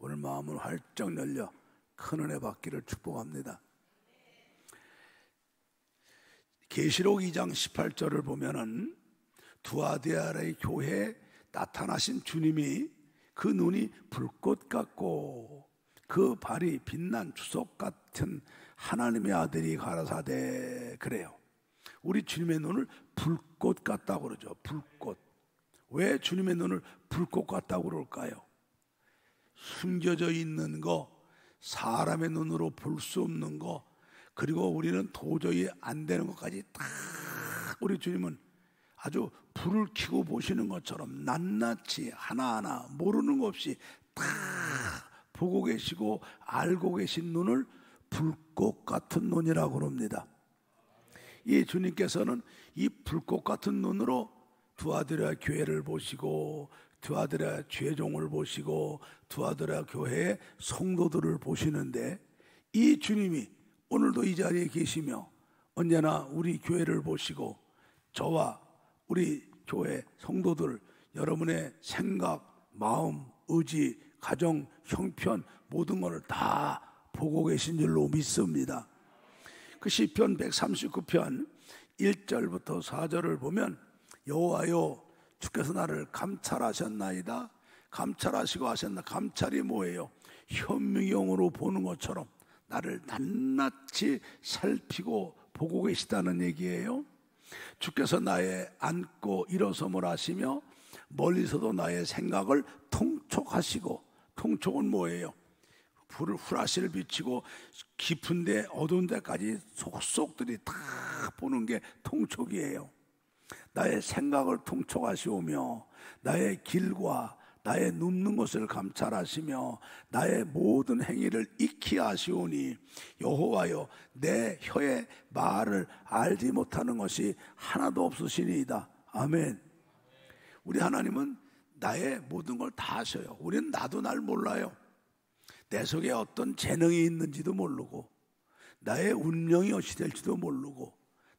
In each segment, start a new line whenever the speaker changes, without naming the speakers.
오늘 마음을 활짝 열려 큰 은혜 받기를 축복합니다. 계시록 2장 18절을 보면은 두아디아라의 교회에 나타나신 주님이 그 눈이 불꽃 같고 그 발이 빛난 주석 같은 하나님의 아들이 가라사대 그래요. 우리 주님의 눈을 불꽃 같다고 그러죠. 불꽃. 왜 주님의 눈을 불꽃 같다고 그럴까요? 숨겨져 있는 거, 사람의 눈으로 볼 수 없는 거, 그리고 우리는 도저히 안 되는 것까지 다 우리 주님은 아주 불을 켜고 보시는 것처럼 낱낱이 하나하나 모르는 것 없이 다 보고 계시고 알고 계신 눈을 불꽃 같은 눈이라고 그럽니다. 이 주님께서는 이 불꽃 같은 눈으로 두아디라 교회를 보시고 두아디라 죄종을 보시고 두아디라 교회의 성도들을 보시는데, 이 주님이 오늘도 이 자리에 계시며 언제나 우리 교회를 보시고 저와 우리 교회 성도들, 여러분의 생각, 마음, 의지, 가정, 형편 모든 것을 다 보고 계신 줄로 믿습니다. 그 시편 139편 1절부터 4절을 보면 여호와여 주께서 나를 감찰하셨나이다. 감찰하시고 하셨나. 감찰이 뭐예요? 현미경으로 보는 것처럼 나를 낱낱이 살피고 보고 계시다는 얘기예요. 주께서 나의 앉고 일어섬을 하시며 멀리서도 나의 생각을 통촉하시고, 통촉은 뭐예요? 불을 후라시를 비치고 깊은데 어두운 데까지 속속들이 다 보는 게 통촉이에요. 나의 생각을 통촉하시오며 나의 길과 나의 눕는 것을 감찰하시며 나의 모든 행위를 익히 아시오니 여호와여 내 혀의 말을 알지 못하는 것이 하나도 없으시니이다. 아멘. 우리 하나님은 나의 모든 걸 다 아셔요. 우리는 나도 날 몰라요. 내 속에 어떤 재능이 있는지도 모르고, 나의 운명이 어찌 될지도 모르고,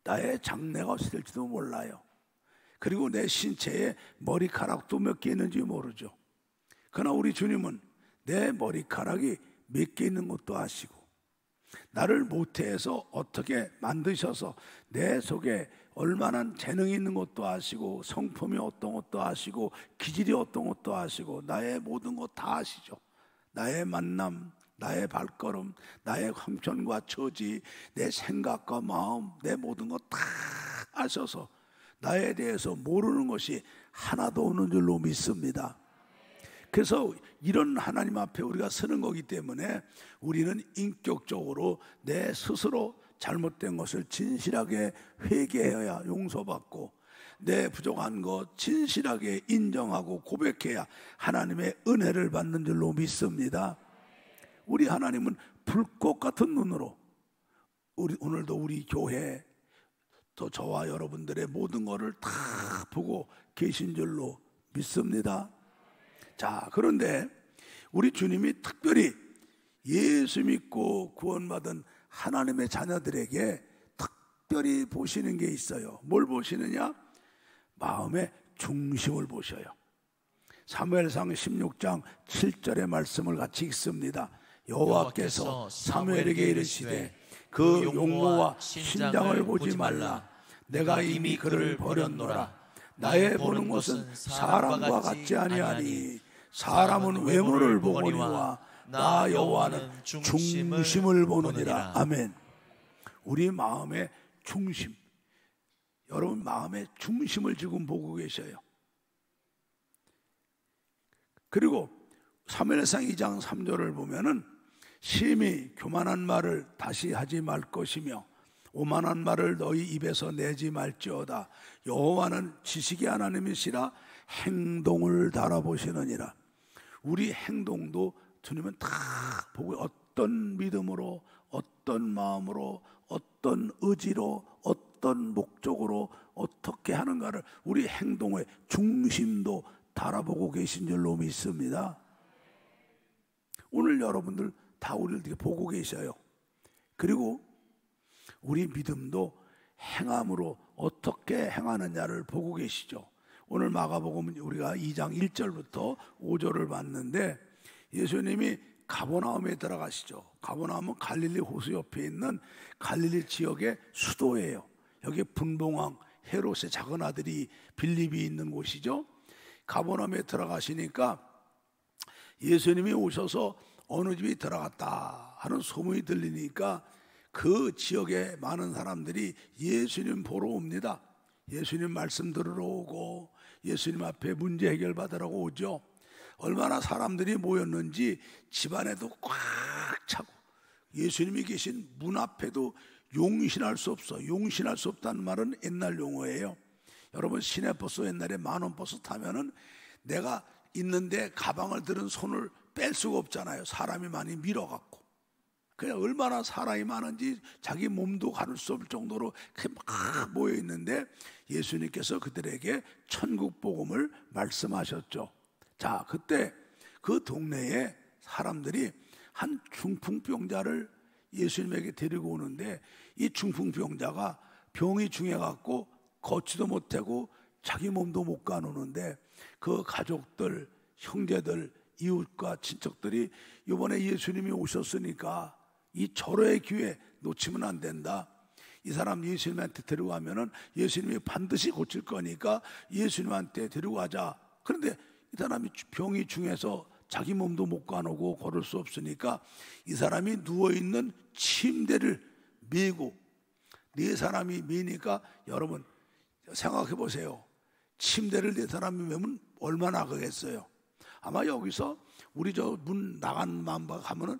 나의 장래가 어찌 될지도 몰라요. 그리고 내 신체에 머리카락도 몇 개 있는지 모르죠. 그러나 우리 주님은 내 머리카락이 몇 개 있는 것도 아시고, 나를 모태에서 어떻게 만드셔서 내 속에 얼마나 재능이 있는 것도 아시고, 성품이 어떤 것도 아시고, 기질이 어떤 것도 아시고, 나의 모든 것 다 아시죠. 나의 만남, 나의 발걸음, 나의 형편과 처지, 내 생각과 마음, 내 모든 것 다 아셔서 나에 대해서 모르는 것이 하나도 없는 줄로 믿습니다. 그래서 이런 하나님 앞에 우리가 서는 거기 때문에 우리는 인격적으로 내 스스로 잘못된 것을 진실하게 회개해야 용서받고, 내 부족한 것 진실하게 인정하고 고백해야 하나님의 은혜를 받는 줄로 믿습니다. 우리 하나님은 불꽃 같은 눈으로 오늘도 우리 교회 또 저와 여러분들의 모든 것을 다 보고 계신 줄로 믿습니다. 자, 그런데 우리 주님이 특별히 예수 믿고 구원받은 하나님의 자녀들에게 특별히 보시는 게 있어요. 뭘 보시느냐? 마음의 중심을 보셔요. 사무엘상 16장 7절의 말씀을 같이 읽습니다. 여호와께서 사무엘에게 이르시되 그 용모와 신장을 보지 말라. 내가 이미 그를 버렸노라. 나의 보는 것은 사람과 같지 아니하니 사람은 외모를 보거니와 나 여호와는 중심을 보느니라. 아멘. 우리 마음의 중심, 여러분 마음의 중심을 지금 보고 계셔요. 그리고 사무엘상 2장 3절을 보면은 심히 교만한 말을 다시 하지 말 것이며 오만한 말을 너희 입에서 내지 말지어다. 여호와는 지식의 하나님이시라 행동을 달아보시느니라. 우리 행동도 주님은 다 보고, 어떤 믿음으로, 어떤 마음으로, 어떤 의지로, 어떤 목적으로 어떻게 하는가를 우리 행동의 중심도 달아보고 계신 줄로 믿습니다. 오늘 여러분들 다 우리를 이렇게 보고 계셔요. 그리고 우리 믿음도 행함으로 어떻게 행하느냐를 보고 계시죠. 오늘 마가복음 우리가 2장 1절부터 5절을 봤는데, 예수님이 가버나움에 들어가시죠. 가버나움은 갈릴리 호수 옆에 있는 갈릴리 지역의 수도예요. 여기 분봉왕 헤롯의 작은 아들이 빌립이 있는 곳이죠. 가버나움에 들어가시니까 예수님이 오셔서 어느 집이 들어갔다 하는 소문이 들리니까 그 지역에 많은 사람들이 예수님 보러 옵니다. 예수님 말씀 들으러 오고 예수님 앞에 문제 해결받으라고 오죠. 얼마나 사람들이 모였는지 집안에도 꽉 차고, 예수님이 계신 문 앞에도 용신할 수 없어. 용신할 수 없다는 말은 옛날 용어예요. 여러분 시내버스 옛날에 만원 버스 타면은 내가 있는데 가방을 들은 손을 뺄 수가 없잖아요. 사람이 많이 밀어갖고. 그냥 얼마나 사람이 많은지 자기 몸도 가눌 수 없을 정도로 막 모여 있는데 예수님께서 그들에게 천국 복음을 말씀하셨죠. 자, 그때 그 동네에 사람들이 한 중풍병자를 예수님에게 데리고 오는데, 이 중풍병자가 병이 중해갖고 걷지도 못하고 자기 몸도 못 가누는데 그 가족들, 형제들, 이웃과 친척들이 이번에 예수님이 오셨으니까 이 절호의 기회 놓치면 안 된다. 이 사람 예수님한테 데려가면은 예수님이 반드시 고칠 거니까 예수님한테 데려가자. 그런데 이 사람이 병이 중해서 자기 몸도 못 가누고 걸을 수 없으니까 이 사람이 누워있는 침대를 메고, 네 사람이 메니까 여러분 생각해 보세요. 침대를 네 사람이 메면 얼마나 가겠어요? 아마 여기서 우리 저 문 나간 맘바 가면은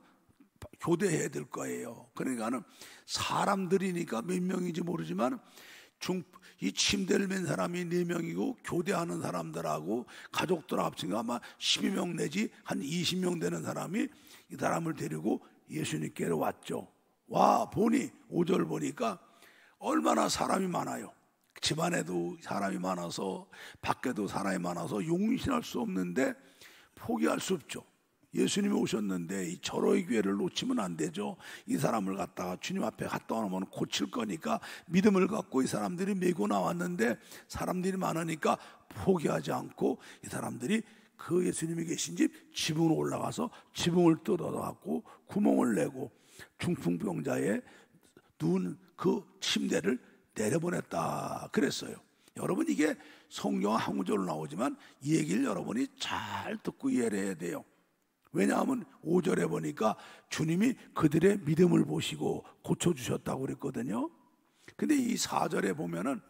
교대해야 될 거예요. 그러니까는 사람들이니까 몇 명인지 모르지만 이 침대를 맨 사람이 4명이고 교대하는 사람들하고 가족들 합치면 아마 12명 내지 한 20명 되는 사람이 이 사람을 데리고 예수님께로 왔죠. 와 보니 5절 보니까 얼마나 사람이 많아요. 집안에도 사람이 많아서 밖에도 사람이 많아서 용신할 수 없는데 포기할 수 없죠. 예수님이 오셨는데 이 절호의 기회를 놓치면 안 되죠. 이 사람을 갖다가 주님 앞에 갖다 놓으면 고칠 거니까 믿음을 갖고 이 사람들이 메고 나왔는데 사람들이 많으니까 포기하지 않고 이 사람들이 그 예수님이 계신 집 지붕으로 올라가서 지붕을 뜯어갖고 구멍을 내고 중풍병자의 누운 그 침대를 내려보냈다 그랬어요. 여러분 이게 성경 한 구절로 나오지만 이 얘기를 여러분이 잘 듣고 이해를 해야 돼요. 왜냐하면 5절에 보니까 주님이 그들의 믿음을 보시고 고쳐주셨다고 그랬거든요. 근데 이 4절에 보면은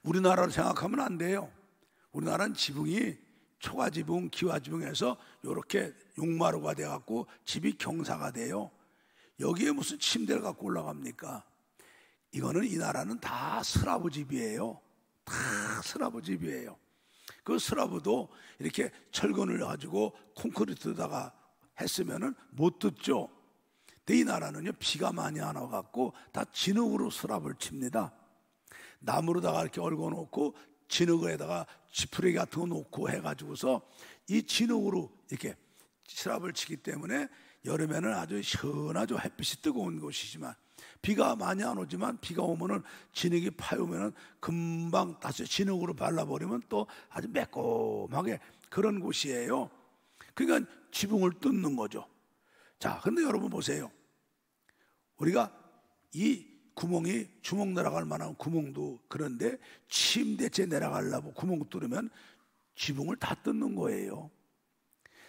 우리나라를 생각하면 안 돼요. 우리나라는 지붕이 초가지붕, 기와지붕에서 이렇게 용마루가 돼갖고 집이 경사가 돼요. 여기에 무슨 침대를 갖고 올라갑니까? 이거는 이 나라는 다 스라브 집이에요. 다 스라브 집이에요. 그 스라브도 이렇게 철근을 가지고 콘크리트에다가 했으면은 못 듣죠. 근데 이 나라는요 비가 많이 안 와갖고 다 진흙으로 스라브를 칩니다. 나무로다가 이렇게 얽어놓고 진흙에다가 지푸레기 같은 거 놓고 해가지고서 이 진흙으로 이렇게 스라브를 치기 때문에 여름에는 아주 시원하죠. 햇빛이 뜨거운 곳이지만 비가 많이 안 오지만 비가 오면은 진흙이 파오면은 금방 다시 진흙으로 발라버리면 또 아주 매콤하게 그런 곳이에요. 그러니까 지붕을 뜯는 거죠. 자, 근데 여러분 보세요. 우리가 이 구멍이 주먹 내려갈 만한 구멍도 그런데 침대째 내려가려고 구멍 뚫으면 지붕을 다 뜯는 거예요.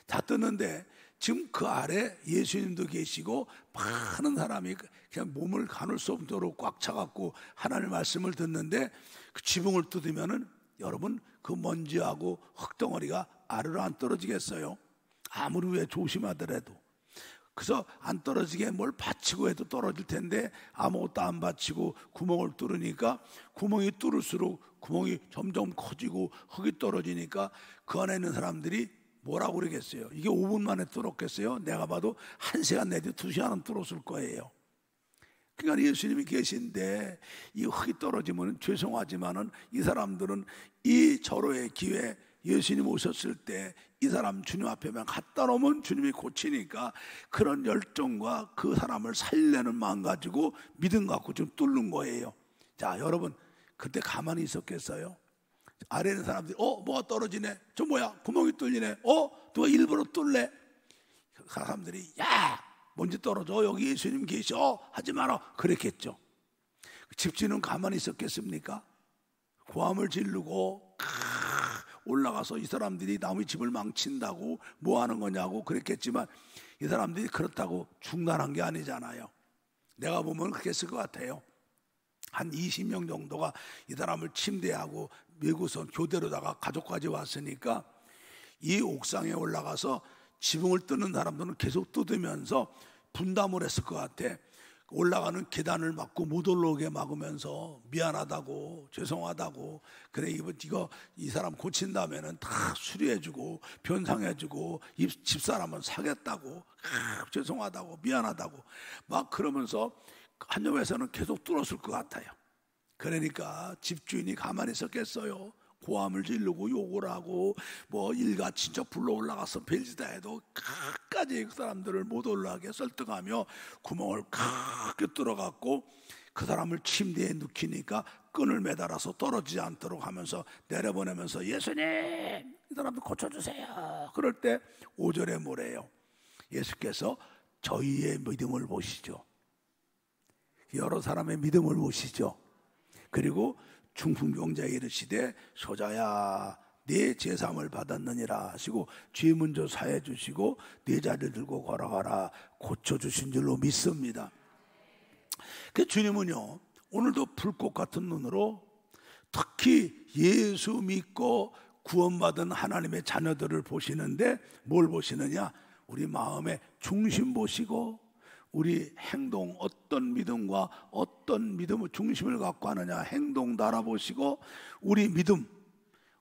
다 뜯는데 지금 그 아래 예수님도 계시고 많은 사람이 그냥 몸을 가눌 수 없도록 꽉 차갖고 하나님의 말씀을 듣는데 그 지붕을 뜯으면은 여러분 그 먼지하고 흙덩어리가 아래로 안 떨어지겠어요? 아무리 왜 조심하더라도. 그래서 안 떨어지게 뭘 받치고 해도 떨어질 텐데 아무것도 안 받치고 구멍을 뚫으니까 구멍이 뚫을수록 구멍이 점점 커지고 흙이 떨어지니까 그 안에 있는 사람들이 뭐라고 그러겠어요? 이게 5분 만에 뚫었겠어요? 내가 봐도 1시간 내지 2시간은 뚫었을 거예요. 그러니까 예수님이 계신데 이 흙이 떨어지면 죄송하지만은 이 사람들은 이 절호의 기회 예수님 오셨을 때 이 사람 주님 앞에만 갖다 놓으면 주님이 고치니까 그런 열정과 그 사람을 살리려는 마음 가지고 믿음 갖고 좀 뚫는 거예요. 자, 여러분 그때 가만히 있었겠어요? 아래 있는 사람들이 뭐가 떨어지네, 저 뭐야 구멍이 뚫리네, 누가 일부러 뚫래, 사람들이 야 먼지 떨어져 여기 예수님 계셔 하지 마라 그랬겠죠. 집주인은 가만히 있었겠습니까? 고함을 지르고 올라가서 이 사람들이 남의 집을 망친다고 뭐 하는 거냐고 그랬겠지만 이 사람들이 그렇다고 중단한 게 아니잖아요. 내가 보면 그랬을 것 같아요. 한 20명 정도가 이 사람을 침대하고 메고서 교대로다가 가족까지 왔으니까 이 옥상에 올라가서 지붕을 뜯는 사람들은 계속 뜯으면서 분담을 했을 것 같아. 올라가는 계단을 막고 못 올라오게 막으면서 미안하다고 죄송하다고 그래 이거 이 사람 고친다면은 다 수리해주고 변상해주고 집사람은 사겠다고 죄송하다고 미안하다고 막 그러면서 한 옆에서는 계속 뚫었을 것 같아요. 그러니까 집주인이 가만히 있었겠어요. 고함을 지르고 욕을 하고 뭐 일가 친척 불러 올라가서 벨지다 해도 끝까지 그 사람들을 못 올라가게 설득하며 구멍을 크게 뚫어갖고 그 사람을 침대에 눕히니까 끈을 매달아서 떨어지지 않도록 하면서 내려보내면서 예수님 이 사람들 고쳐주세요. 그럴 때 5절에 뭐래요? 예수께서 저희의 믿음을 보시죠. 여러 사람의 믿음을 보시죠. 그리고 중풍병자에 이르시되 소자야 네 제삼을 받았느니라 하시고 죄 먼저 사해 주시고 네 자리를 들고 걸어가라 고쳐주신 줄로 믿습니다. 그 주님은요 오늘도 불꽃 같은 눈으로 특히 예수 믿고 구원받은 하나님의 자녀들을 보시는데 뭘 보시느냐? 우리 마음의 중심 보시고 우리 행동 어떤 믿음과 어떤 믿음의 중심을 갖고 하느냐 행동도 알아보시고 우리 믿음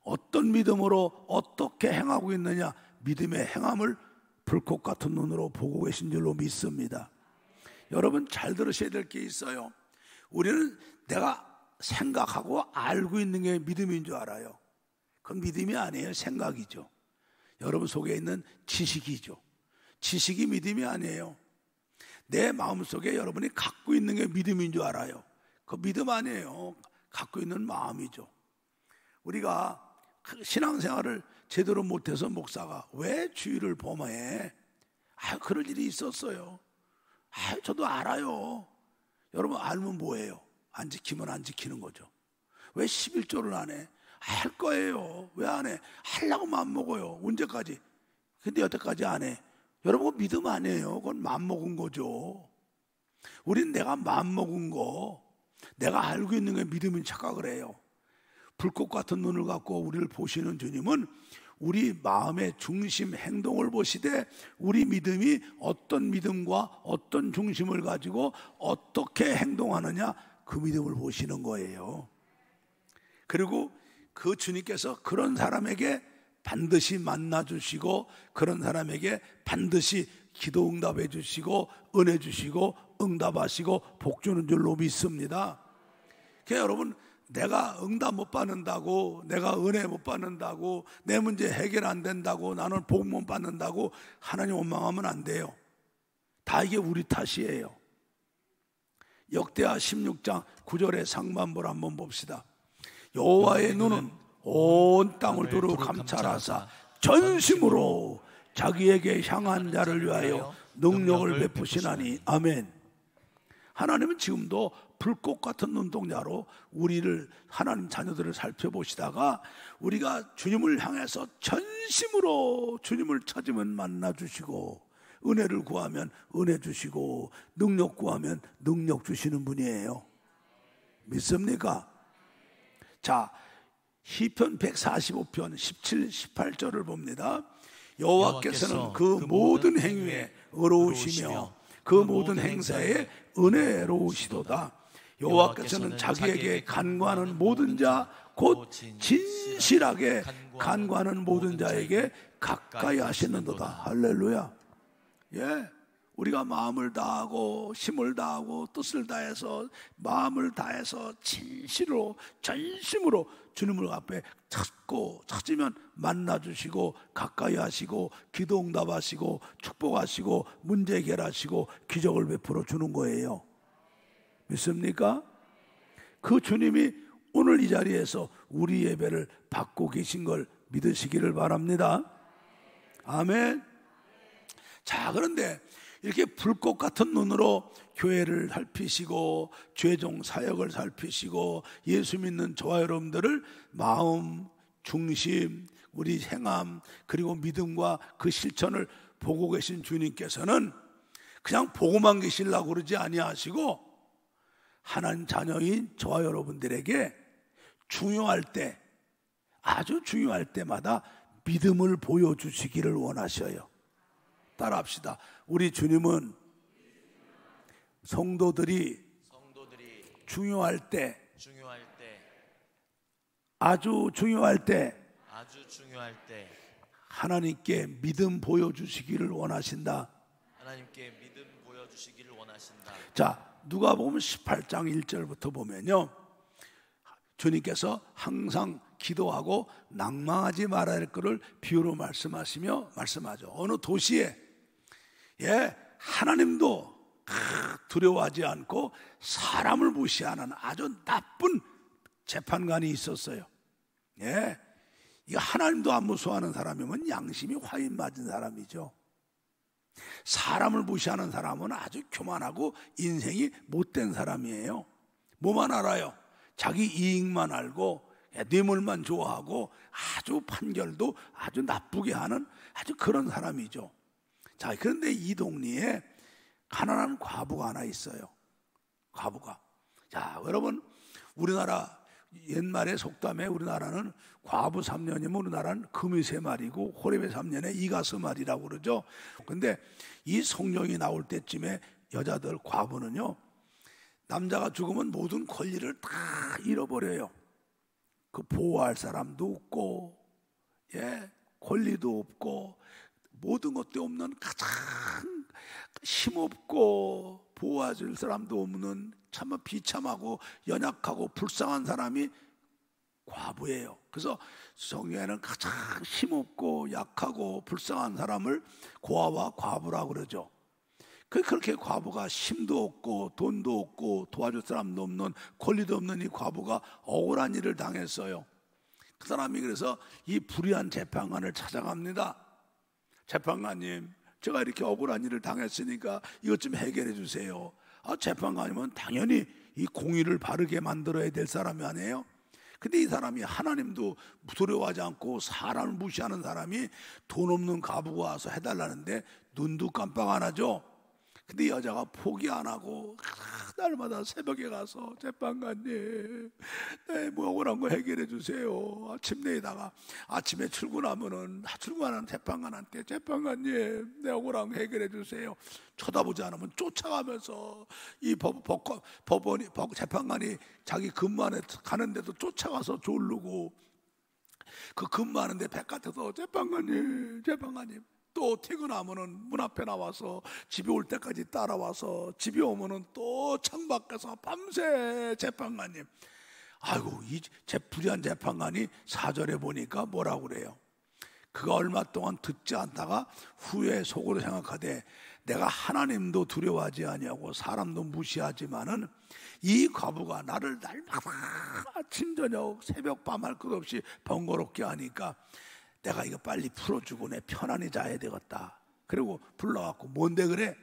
어떤 믿음으로 어떻게 행하고 있느냐 믿음의 행함을 불꽃 같은 눈으로 보고 계신 줄로 믿습니다. 여러분 잘 들으셔야 될 게 있어요. 우리는 내가 생각하고 알고 있는 게 믿음인 줄 알아요. 그건 믿음이 아니에요. 생각이죠. 여러분 속에 있는 지식이죠. 지식이 믿음이 아니에요. 내 마음속에 여러분이 갖고 있는 게 믿음인 줄 알아요. 그 믿음 아니에요. 갖고 있는 마음이죠. 우리가 신앙생활을 제대로 못해서 목사가 왜 주일을 범해? 그럴 일이 있었어요. 저도 알아요. 여러분 알면 뭐예요? 안 지키면 안 지키는 거죠. 왜 11조를 안 해? 할 거예요. 왜 안 해? 하려고 마음먹어요. 언제까지? 근데 여태까지 안 해. 여러분 믿음 아니에요. 그건 마음먹은 거죠. 우린 내가 마음먹은 거 내가 알고 있는 게 믿음인 착각을 해요. 불꽃 같은 눈을 갖고 우리를 보시는 주님은 우리 마음의 중심 행동을 보시되 우리 믿음이 어떤 믿음과 어떤 중심을 가지고 어떻게 행동하느냐 그 믿음을 보시는 거예요. 그리고 그 주님께서 그런 사람에게 반드시 만나주시고 그런 사람에게 반드시 기도 응답해 주시고 은혜 주시고 응답하시고 복 주는 줄로 믿습니다. 그러니까 여러분 내가 응답 못 받는다고 내가 은혜 못 받는다고 내 문제 해결 안 된다고 나는 복 못 받는다고 하나님 원망하면 안 돼요. 다 이게 우리 탓이에요. 역대하 16장 9절의 상반부를 한번 봅시다. 여호와의 눈은 온 땅을 두루 감찰하사 전심으로 자기에게 향한 자를 위하여 능력을 베푸시나니 아멘. 하나님은 지금도 불꽃 같은 눈동자로 우리를 하나님 자녀들을 살펴보시다가 우리가 주님을 향해서 전심으로 주님을 찾으면 만나주시고 은혜를 구하면 은혜 주시고 능력 구하면 능력 주시는 분이에요. 믿습니까? 자, 시편 145편 17, 18절을 봅니다. 여호와께서는 그 모든 행위에 의로우시며 그 모든 행사에 은혜로우시도다. 여호와께서는 자기에게 간구하는 모든 자 곧 진실하게 간구하는 모든 자에게 가까이 하시는도다. 할렐루야. 예, 우리가 마음을 다하고 힘을 다하고 뜻을 다해서 마음을 다해서 진실로 전심으로 주님을 앞에 찾으면 만나주시고 가까이 하시고 기도 응답하시고 축복하시고 문제 해결하시고 기적을 베풀어 주는 거예요. 믿습니까? 그 주님이 오늘 이 자리에서 우리 예배를 받고 계신 걸 믿으시기를 바랍니다. 아멘. 자, 그런데 이렇게 불꽃 같은 눈으로 교회를 살피시고 죄종 사역을 살피시고 예수 믿는 저와 여러분들을 마음, 중심, 우리 행함 그리고 믿음과 그 실천을 보고 계신 주님께서는 그냥 보고만 계시려고 그러지 아니하시고 하나님 자녀인 저와 여러분들에게 중요할 때, 아주 중요할 때마다 믿음을 보여주시기를 원하셔요. 따라합시다. 우리 주님은 성도들이 중요할 때, 아주 중요할 때 하나님께 믿음 보여주시기를 원하신다. 자, 누가복음 18장 1절부터 보면요, 주님께서 항상 기도하고 낭망하지 말아야 할 것을 비유로 말씀하죠. 어느 도시에 하나님도 두려워하지 않고 사람을 무시하는 아주 나쁜 재판관이 있었어요. 이 하나님도 안 무서워하는 사람이면 양심이 화인 맞은 사람이죠. 사람을 무시하는 사람은 아주 교만하고 인생이 못된 사람이에요. 뭐만 알아요? 자기 이익만 알고 뇌물만 좋아하고 아주 판결도 아주 나쁘게 하는 아주 그런 사람이죠. 자, 그런데 이 동네에 가난한 과부가 하나 있어요. 과부가. 자, 여러분, 우리나라 옛말에 속담에 우리나라는 과부 3년이면 우리나라는 금이 3마리고 호reb에 3년에 이가 3마리라고 그러죠. 근데 이 성령이 나올 때쯤에 여자들 과부는요, 남자가 죽으면 모든 권리를 다 잃어버려요. 그 보호할 사람도 없고, 권리도 없고, 모든 것도 없는 가장 힘없고 보호해줄 사람도 없는 참 비참하고 연약하고 불쌍한 사람이 과부예요. 그래서 성경에는 가장 힘없고 약하고 불쌍한 사람을 고아와 과부라고 그러죠. 그렇게 과부가 힘도 없고 돈도 없고 도와줄 사람도 없는 권리도 없는 이 과부가 억울한 일을 당했어요. 그 사람이 그래서 이 불의한 재판관을 찾아갑니다. 재판관님, 제가 이렇게 억울한 일을 당했으니까 이것 좀 해결해 주세요. 재판관이면 당연히 이 공의를 바르게 만들어야 될 사람이 아니에요? 근데 이 사람이 하나님도 두려워하지 않고 사람을 무시하는 사람이 돈 없는 과부가 와서 해달라는데 눈도 깜빡 안 하죠. 근데 여자가 포기 안 하고 날마다 새벽에 가서 재판관님, 뭐 억울한 거 해결해 주세요. 아침 내다가 아침에 출근하는 재판관한테 재판관님, 내 억울한 거 해결해 주세요. 쳐다보지 않으면 쫓아가면서 이 재판관이 자기 근무하는 가는데도 쫓아가서 졸르고, 그 근무하는데 바깥에서 재판관님 또 퇴근하면은 문 앞에 나와서 집에 올 때까지 따라와서 집에 오면은 또 창밖에서 밤새 재판관님. 아이고, 이 불의한 재판관이 4절에 보니까 뭐라고 그래요? 그가 얼마 동안 듣지 않다가 후에 속으로 생각하되 내가 하나님도 두려워하지 아니하고 사람도 무시하지만은 이 과부가 나를 날마다 아침 저녁 새벽 밤 할 것 없이 번거롭게 하니까 내가 이거 빨리 풀어주고 내 편안히 자야 되겠다. 그리고 불러갖고 뭔데 그래?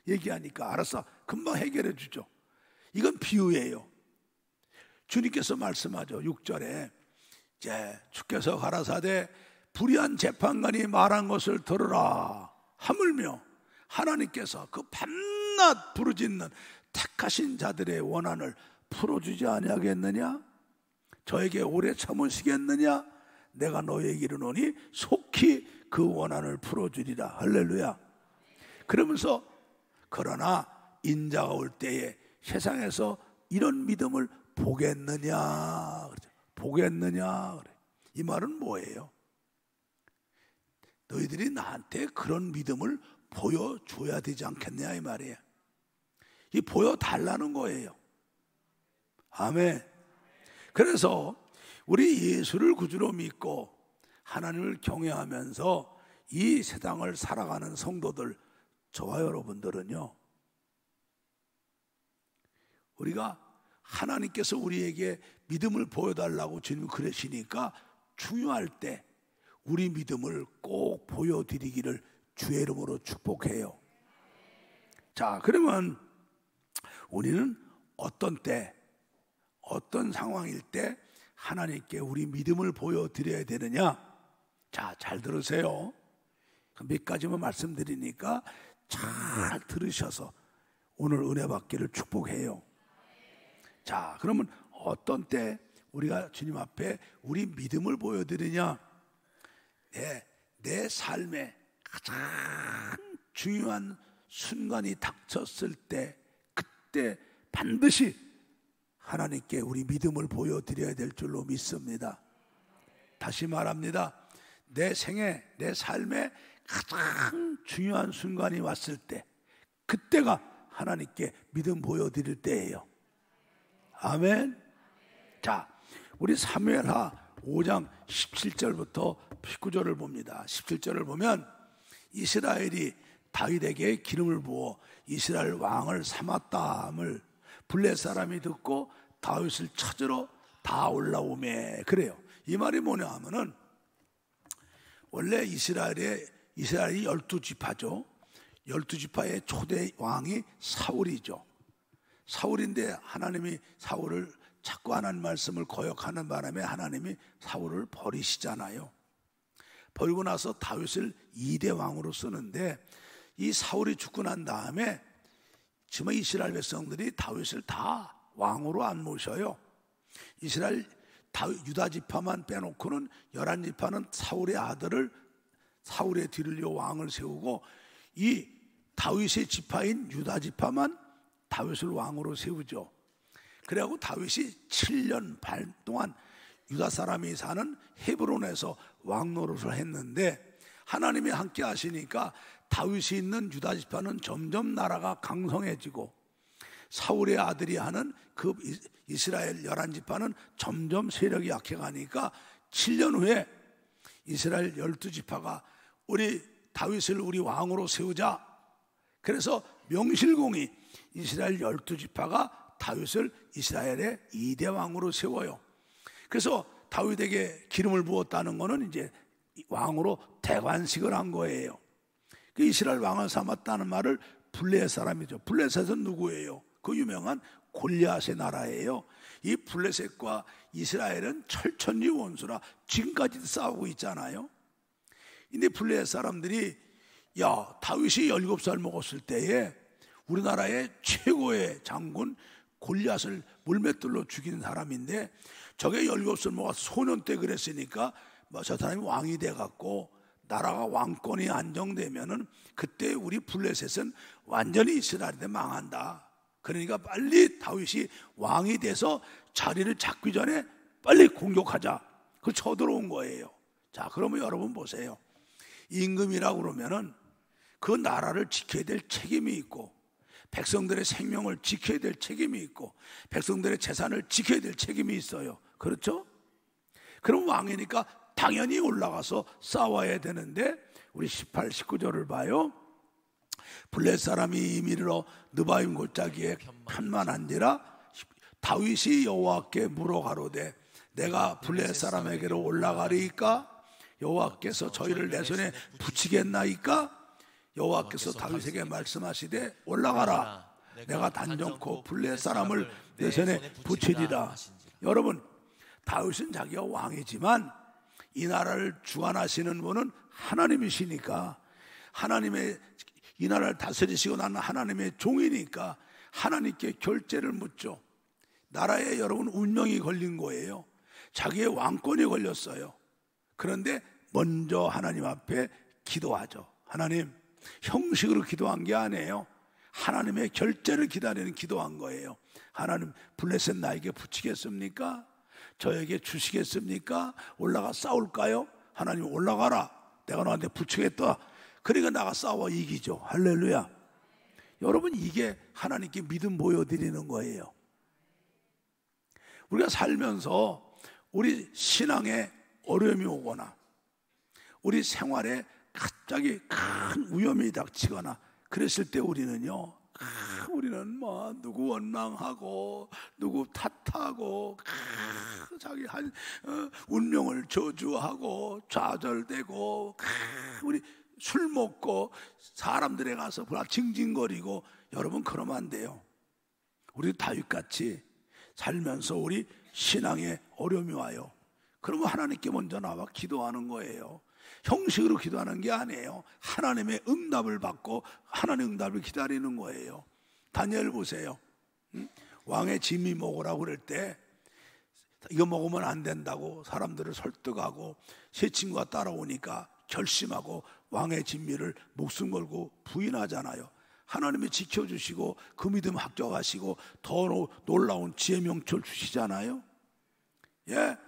얘기하니까 알았어, 금방 해결해 주죠. 이건 비유예요. 주님께서 말씀하죠. 6절에 이제 주께서 가라사대 불의한 재판관이 말한 것을 들으라 하물며 하나님께서 그 밤낮 부르짖는 택하신 자들의 원한을 풀어주지 아니하겠느냐? 저에게 오래 참으시겠느냐? 내가 너에게 이르노니 속히 그 원한을 풀어주리라. 할렐루야. 그러면서 그러나 인자가 올 때에 세상에서 이런 믿음을 보겠느냐? 보겠느냐? 이 말은 뭐예요? 너희들이 나한테 그런 믿음을 보여줘야 되지 않겠냐 이 말이에요. 이 보여달라는 거예요. 아멘. 그래서 우리 예수를 구주로 믿고 하나님을 경외하면서 이 세상을 살아가는 성도들, 저와 여러분들은요, 우리가 하나님께서 우리에게 믿음을 보여달라고 주님 그러시니까 중요할 때 우리 믿음을 꼭 보여드리기를 주의 이름으로 축복해요. 자, 그러면 우리는 어떤 때, 어떤 상황일 때 하나님께 우리 믿음을 보여드려야 되느냐? 자, 잘 들으세요. 몇 가지만 말씀드리니까 잘 들으셔서 오늘 은혜 받기를 축복해요. 자, 그러면 어떤 때 우리가 주님 앞에 우리 믿음을 보여드리냐? 내 삶에 가장 중요한 순간이 닥쳤을 때, 그때 반드시 하나님께 우리 믿음을 보여드려야 될 줄로 믿습니다. 다시 말합니다. 내 생에, 내 삶에 가장 중요한 순간이 왔을 때, 그때가 하나님께 믿음 보여드릴 때예요. 아멘. 자, 우리 사무엘하 5장 17절부터 19절을 봅니다. 17절을 보면 이스라엘이 다윗에게 기름을 부어 이스라엘 왕을 삼았다함을 블레 사람이 듣고 다윗을 찾으러 다 올라오매. 그래요. 이 말이 뭐냐 하면은 원래 이스라엘이 12지파죠. 12지파의 초대 왕이 사울이죠. 사울인데 하나님이 사울을 자꾸 하나님 말씀을 거역하는 바람에 하나님이 사울을 버리시잖아요. 버리고 나서 다윗을 2대 왕으로 쓰는데, 이 사울이 죽고 난 다음에 지금 이스라엘 백성들이 다윗을 다 왕으로 안 모셔요. 이스라엘 유다 지파만 빼놓고는 11지파는 사울의 아들을, 사울의 뒤를 이어 왕을 세우고, 이 다윗의 지파인 유다 지파만 다윗을 왕으로 세우죠. 그래갖고 다윗이 7년 반 동안 유다 사람이 사는 헤브론에서 왕 노릇을 했는데, 하나님이 함께 하시니까 다윗이 있는 유다 지파는 점점 나라가 강성해지고, 사울의 아들이 하는 그 이스라엘 11지파는 점점 세력이 약해가니까 7년 후에 이스라엘 12지파가 우리 다윗을 우리 왕으로 세우자. 그래서 명실공히 이스라엘 12지파가 다윗을 이스라엘의 2대 왕으로 세워요. 그래서 다윗에게 기름을 부었다는 것은 이제 왕으로 대관식을 한 거예요. 그 이스라엘 왕을 삼았다는 말을 블레셋 사람이죠. 블레셋은 누구예요? 그 유명한 골리앗의 나라예요. 이 블레셋과 이스라엘은 철천지 원수라 지금까지도 싸우고 있잖아요. 근데 블레셋 사람들이 다윗이 17살 먹었을 때에 우리나라의 최고의 장군 골리앗을 물맷돌로 죽인 사람인데, 저게 17살 먹어서 소년 때 그랬으니까 저 사람이 왕이 돼갖고 나라가 왕권이 안정되면은 그때 우리 블레셋은 완전히 이스라엘에 망한다. 그러니까 빨리 다윗이 왕이 돼서 자리를 잡기 전에 빨리 공격하자. 그 쳐들어온 거예요. 자, 그러면 여러분 보세요. 임금이라고 그러면은 그 나라를 지켜야 될 책임이 있고, 백성들의 생명을 지켜야 될 책임이 있고, 백성들의 재산을 지켜야 될 책임이 있어요. 그렇죠? 그럼 왕이니까 당연히 올라가서 싸워야 되는데, 우리 18, 19절을 봐요. 블레 사람이 이르러 느바임 골짜기에 편만한지라 다윗이 여호와께 물어 가로되 내가 블레 사람에게로 올라가리이까? 여호와께서 저희를 내 손에 붙이겠나이까? 여호와께서 다윗에게 말씀하시되 올라가라. 내가 단정코 블레 사람을 내 손에 붙이리라. 여러분, 다윗은 자기가 왕이지만 이 나라를 주관하시는 분은 하나님이시니까, 하나님의 이 나라를 다스리시고 나는 하나님의 종이니까 하나님께 결제를 묻죠. 나라에 여러분 운명이 걸린 거예요. 자기의 왕권이 걸렸어요. 그런데 먼저 하나님 앞에 기도하죠. 하나님, 형식으로 기도한 게 아니에요. 하나님의 결제를 기다리는 기도한 거예요. 하나님, 블레셋 나에게 붙이겠습니까? 저에게 주시겠습니까? 올라가 싸울까요? 하나님, 올라가라. 내가 너한테 붙이겠다. 그러니까 나가 싸워 이기죠. 할렐루야. 여러분, 이게 하나님께 믿음 보여드리는 거예요. 우리가 살면서 우리 신앙에 어려움이 오거나 우리 생활에 갑자기 큰 위험이 닥치거나 그랬을 때 우리는요, 우리는 뭐 누구 원망하고 누구 탓하고 자기 운명을 저주하고 좌절되고 우리 술 먹고 사람들에 가서 징징거리고, 여러분 그러면 안 돼요. 우리 다윗같이 살면서 우리 신앙에 어려움이 와요. 그러면 하나님께 먼저 나와 기도하는 거예요. 형식으로 기도하는 게 아니에요. 하나님의 응답을 받고 하나님의 응답을 기다리는 거예요. 다니엘 보세요. 왕의 진미 먹으라고 그럴 때 이거 먹으면 안 된다고 사람들을 설득하고 세 친구가 따라오니까 결심하고 왕의 진미를 목숨 걸고 부인하잖아요. 하나님이 지켜주시고 그 믿음 합격하시고 더 놀라운 지혜 명철 주시잖아요. 예,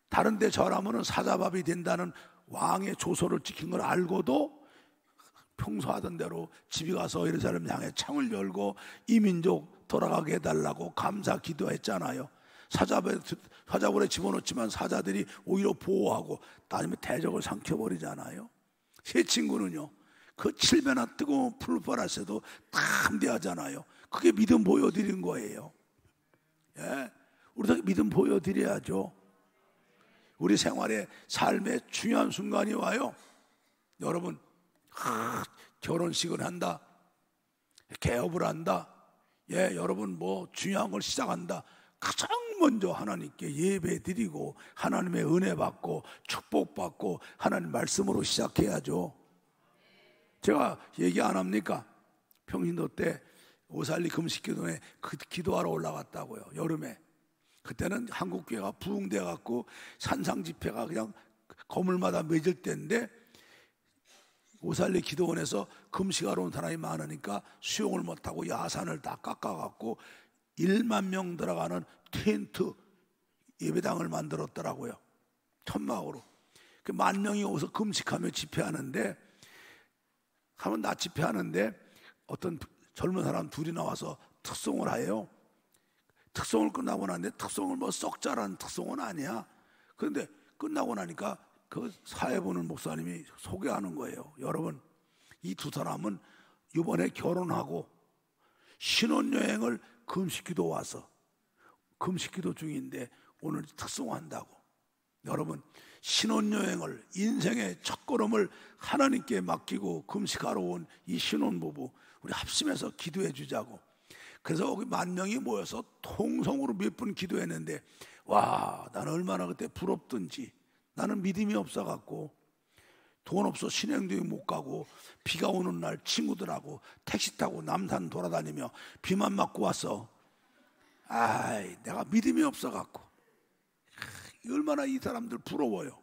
다른 데 절하면 사자밥이 된다는 왕의 조서를 지킨 걸 알고도 평소 하던 대로 집에 가서 예루살렘 향해 창을 열고 이 민족 돌아가게 해달라고 감사 기도했잖아요. 사자굴에 집어넣지만 사자들이 오히려 보호하고 나중에 대적을 삼켜버리잖아요. 세 친구는요, 그 7배나 뜨거운 풀벌하세도 담대하잖아요. 그게 믿음 보여드린 거예요. 예, 우리도 믿음 보여드려야죠. 우리 생활에 삶의 중요한 순간이 와요. 여러분, 결혼식을 한다, 개업을 한다, 예, 여러분 뭐 중요한 걸 시작한다. 가장 먼저 하나님께 예배 드리고 하나님의 은혜 받고 축복 받고 하나님 말씀으로 시작해야죠. 제가 얘기 안 합니까? 평신도 때 오살리 금식기도에 기도하러 올라갔다고요. 여름에. 그때는 한국교회가 부흥돼 갖고 산상 집회가 그냥 거물마다 맺을 때인데, 오살리 기도원에서 금식하러 온 사람이 많으니까 수용을 못하고 야산을 다 깎아갖고 1만 명 들어가는 텐트 예배당을 만들었더라고요. 천막으로. 그 10,000명이 오서 금식하며 집회하는데, 하면 낮 집회하는데 어떤 젊은 사람 둘이 나와서 특송을 해요. 특송을 끝나고 나는데 특송을 뭐 썩 잘하는 특송은 아니야. 그런데 끝나고 나니까 그 사회 보는 목사님이 소개하는 거예요. 여러분, 이 두 사람은 이번에 결혼하고 신혼여행을 금식기도 와서 금식기도 중인데 오늘 특송한다고. 여러분, 신혼여행을, 인생의 첫걸음을 하나님께 맡기고 금식하러 온 이 신혼부부, 우리 합심해서 기도해 주자고. 그래서 거기 10,000명이 모여서 통성으로 몇 분 기도했는데, 와, 나는 얼마나 그때 부럽든지. 나는 믿음이 없어갖고 돈 없어 신행도에 못 가고 비가 오는 날 친구들하고 택시 타고 남산 돌아다니며 비만 맞고 왔어. 아이, 내가 믿음이 없어갖고. 얼마나 이 사람들 부러워요.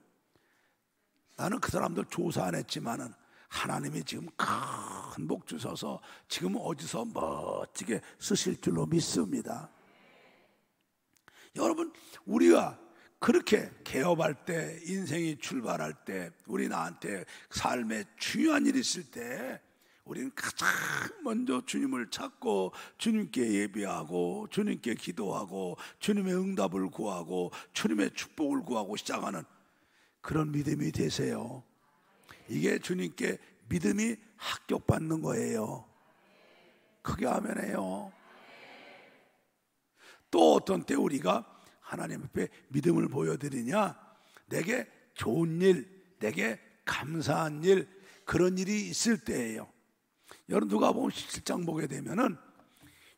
나는 그 사람들 조사 안 했지만은 하나님이 지금 큰 복 주셔서 지금 어디서 멋지게 쓰실 줄로 믿습니다. 여러분, 우리가 그렇게 개업할 때, 인생이 출발할 때, 우리 나한테 삶에 중요한 일이 있을 때 우리는 가장 먼저 주님을 찾고 주님께 예배하고 주님께 기도하고 주님의 응답을 구하고 주님의 축복을 구하고 시작하는 그런 믿음이 되세요. 이게 주님께 믿음이 합격받는 거예요. 크게 아멘해요. 또 어떤 때 우리가 하나님 앞에 믿음을 보여드리냐? 내게 좋은 일, 내게 감사한 일, 그런 일이 있을 때예요. 여러분, 누가 보면 17장 보게 되면은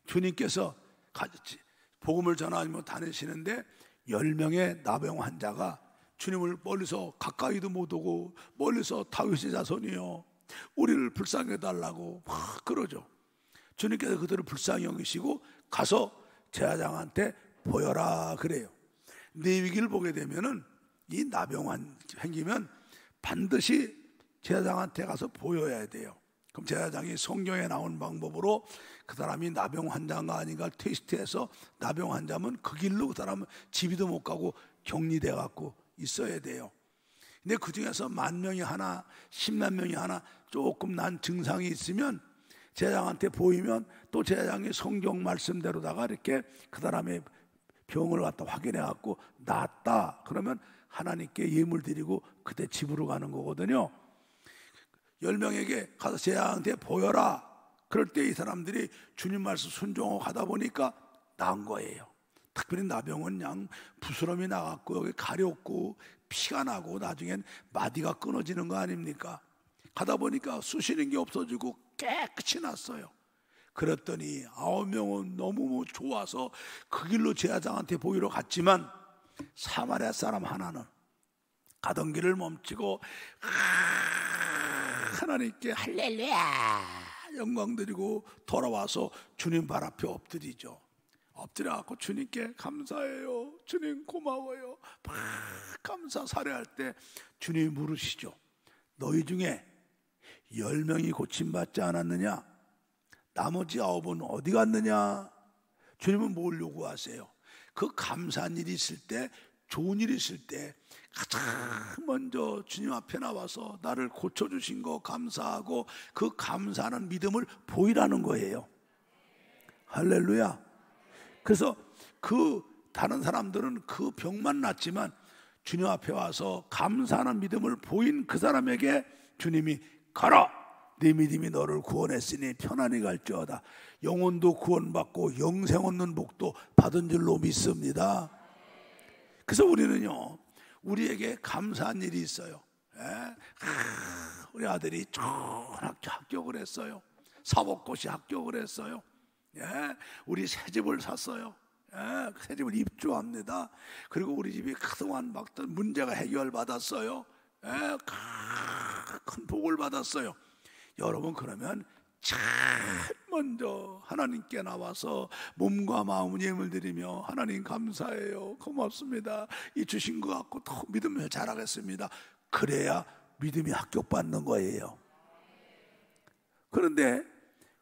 주님께서 복음을 전하며 다니시는데 10명의 나병 환자가 주님을 멀리서 가까이도 못 오고 멀리서 다윗의 자손이요, 우리를 불쌍히 해달라고 막 그러죠. 주님께서 그들을 불쌍히 여기시고 가서 제사장한테 보여라 그래요. 레위기를 보게 되면은 이 나병환 생기면 반드시 제사장한테 가서 보여야 돼요. 그럼 제사장이 성경에 나온 방법으로 그 사람이 나병 환자인가 아닌가 테스트해서 나병 환자면 그 길로 그 사람은 집이도 못 가고 격리돼 갖고 있어야 돼요. 근데 그 중에서 10,000명이 하나, 10만 명이 하나 조금 난 증상이 있으면 제사장한테 보이면 또 제사장이 성경 말씀대로다가 이렇게 그 사람의 병을 갖다 확인해 갖고 낫다 그러면 하나님께 예물 드리고 그때 집으로 가는 거거든요. 10명에게 가서 제사장한테 보여라. 그럴 때 이 사람들이 주님 말씀 순종하고 가다 보니까 나은 거예요. 특별히 나병은 그냥 부스럼이 나갔고 여기 가렵고 피가 나고 나중엔 마디가 끊어지는 거 아닙니까? 가다 보니까 쑤시는 게 없어지고 깨끗이 났어요. 그랬더니 9명은 너무 좋아서 그 길로 제사장한테 보이러 갔지만 사마리아 사람 하나는 가던 길을 멈추고 하나님께 할렐루야 영광 드리고 돌아와서 주님 발 앞에 엎드리죠. 엎드려갖고 주님께 감사해요, 주님 고마워요 막 감사 사례할 때 주님이 물으시죠. 너희 중에 10명이 고침받지 않았느냐? 나머지 9은 어디 갔느냐? 주님은 뭘 요구하세요? 그 감사한 일이 있을 때, 좋은 일이 있을 때 가장 먼저 주님 앞에 나와서 나를 고쳐주신 거 감사하고 그 감사하는 믿음을 보이라는 거예요. 할렐루야. 그래서 그 다른 사람들은 그 병만 낫지만 주님 앞에 와서 감사하는 믿음을 보인 그 사람에게 주님이 가라, 네 믿음이 너를 구원했으니 편안히 갈지어다. 영혼도 구원받고 영생 얻는 복도 받은 줄로 믿습니다. 그래서 우리는요, 우리에게 감사한 일이 있어요. 우리 아들이 초등학교 합격을 했어요. 사법고시 합격을 했어요. 우리 새 집을 샀어요. 새 집을 입주합니다. 그리고 우리 집이 그동안 막던 문제가 해결받았어요. 큰 복을 받았어요. 여러분, 그러면 제일 먼저 하나님께 나와서 몸과 마음을 예물 드리며 하나님 감사해요, 고맙습니다, 이 주신 것 갖고 더 믿음을 잘하겠습니다. 그래야 믿음이 합격받는 거예요. 그런데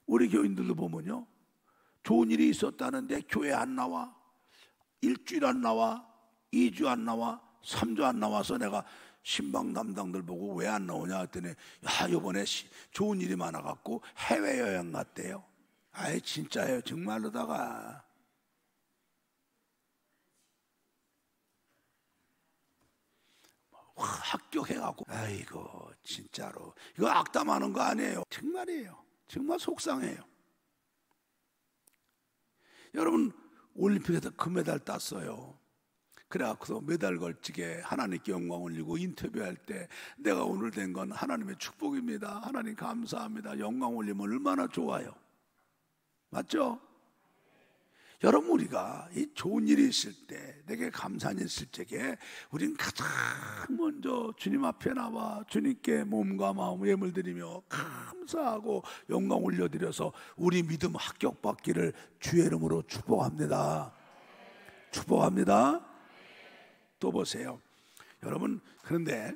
우리 교인들도 보면요, 좋은 일이 있었다는데 교회 안 나와, 일주일 안 나와, 2주 안 나와, 3주 안 나와서 내가 신방 담당들 보고 왜 안 나오냐 했더니, 야, 이번에 좋은 일이 많아갖고 해외여행 갔대요. 아이, 진짜예요, 정말로다가. 합격해갖고, 아이고 진짜로 이거 악담하는 거 아니에요, 정말이에요. 정말 속상해요. 여러분, 올림픽에서 금메달 땄어요. 그래갖고 메달 걸치게 하나님께 영광 올리고 인터뷰할 때 내가 오늘 된 건 하나님의 축복입니다, 하나님 감사합니다, 영광 올리면 얼마나 좋아요. 맞죠? 여러분, 우리가 이 좋은 일이 있을 때, 내게 감사한 일이 있을 때에 우린 가장 먼저 주님 앞에 나와 주님께 몸과 마음 예물 드리며 감사하고 영광 올려드려서 우리 믿음 합격받기를 주의 이름으로 축복합니다. 축복합니다. 또 보세요, 여러분. 그런데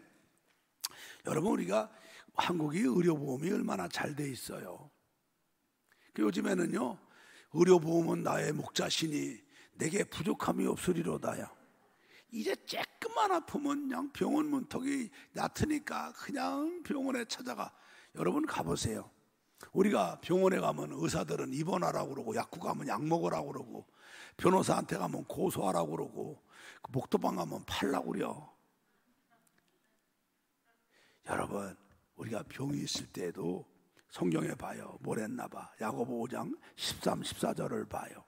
여러분, 우리가 한국이 의료보험이 얼마나 잘 돼 있어요. 요즘에는요, 의료보험은 나의 목자시니 내게 부족함이 없으리로다야. 이제 조금만 아프면 그냥 병원 문턱이 얕으니까 그냥 병원에 찾아가. 여러분, 가보세요. 우리가 병원에 가면 의사들은 입원하라고 그러고, 약국 가면 약 먹으라고 그러고, 변호사한테 가면 고소하라고 그러고, 목도방 가면 팔라고 그래요. 여러분, 우리가 병이 있을 때에도 성경에 봐요. 뭘 했나 봐. 야고보 5장 13, 14절을 봐요.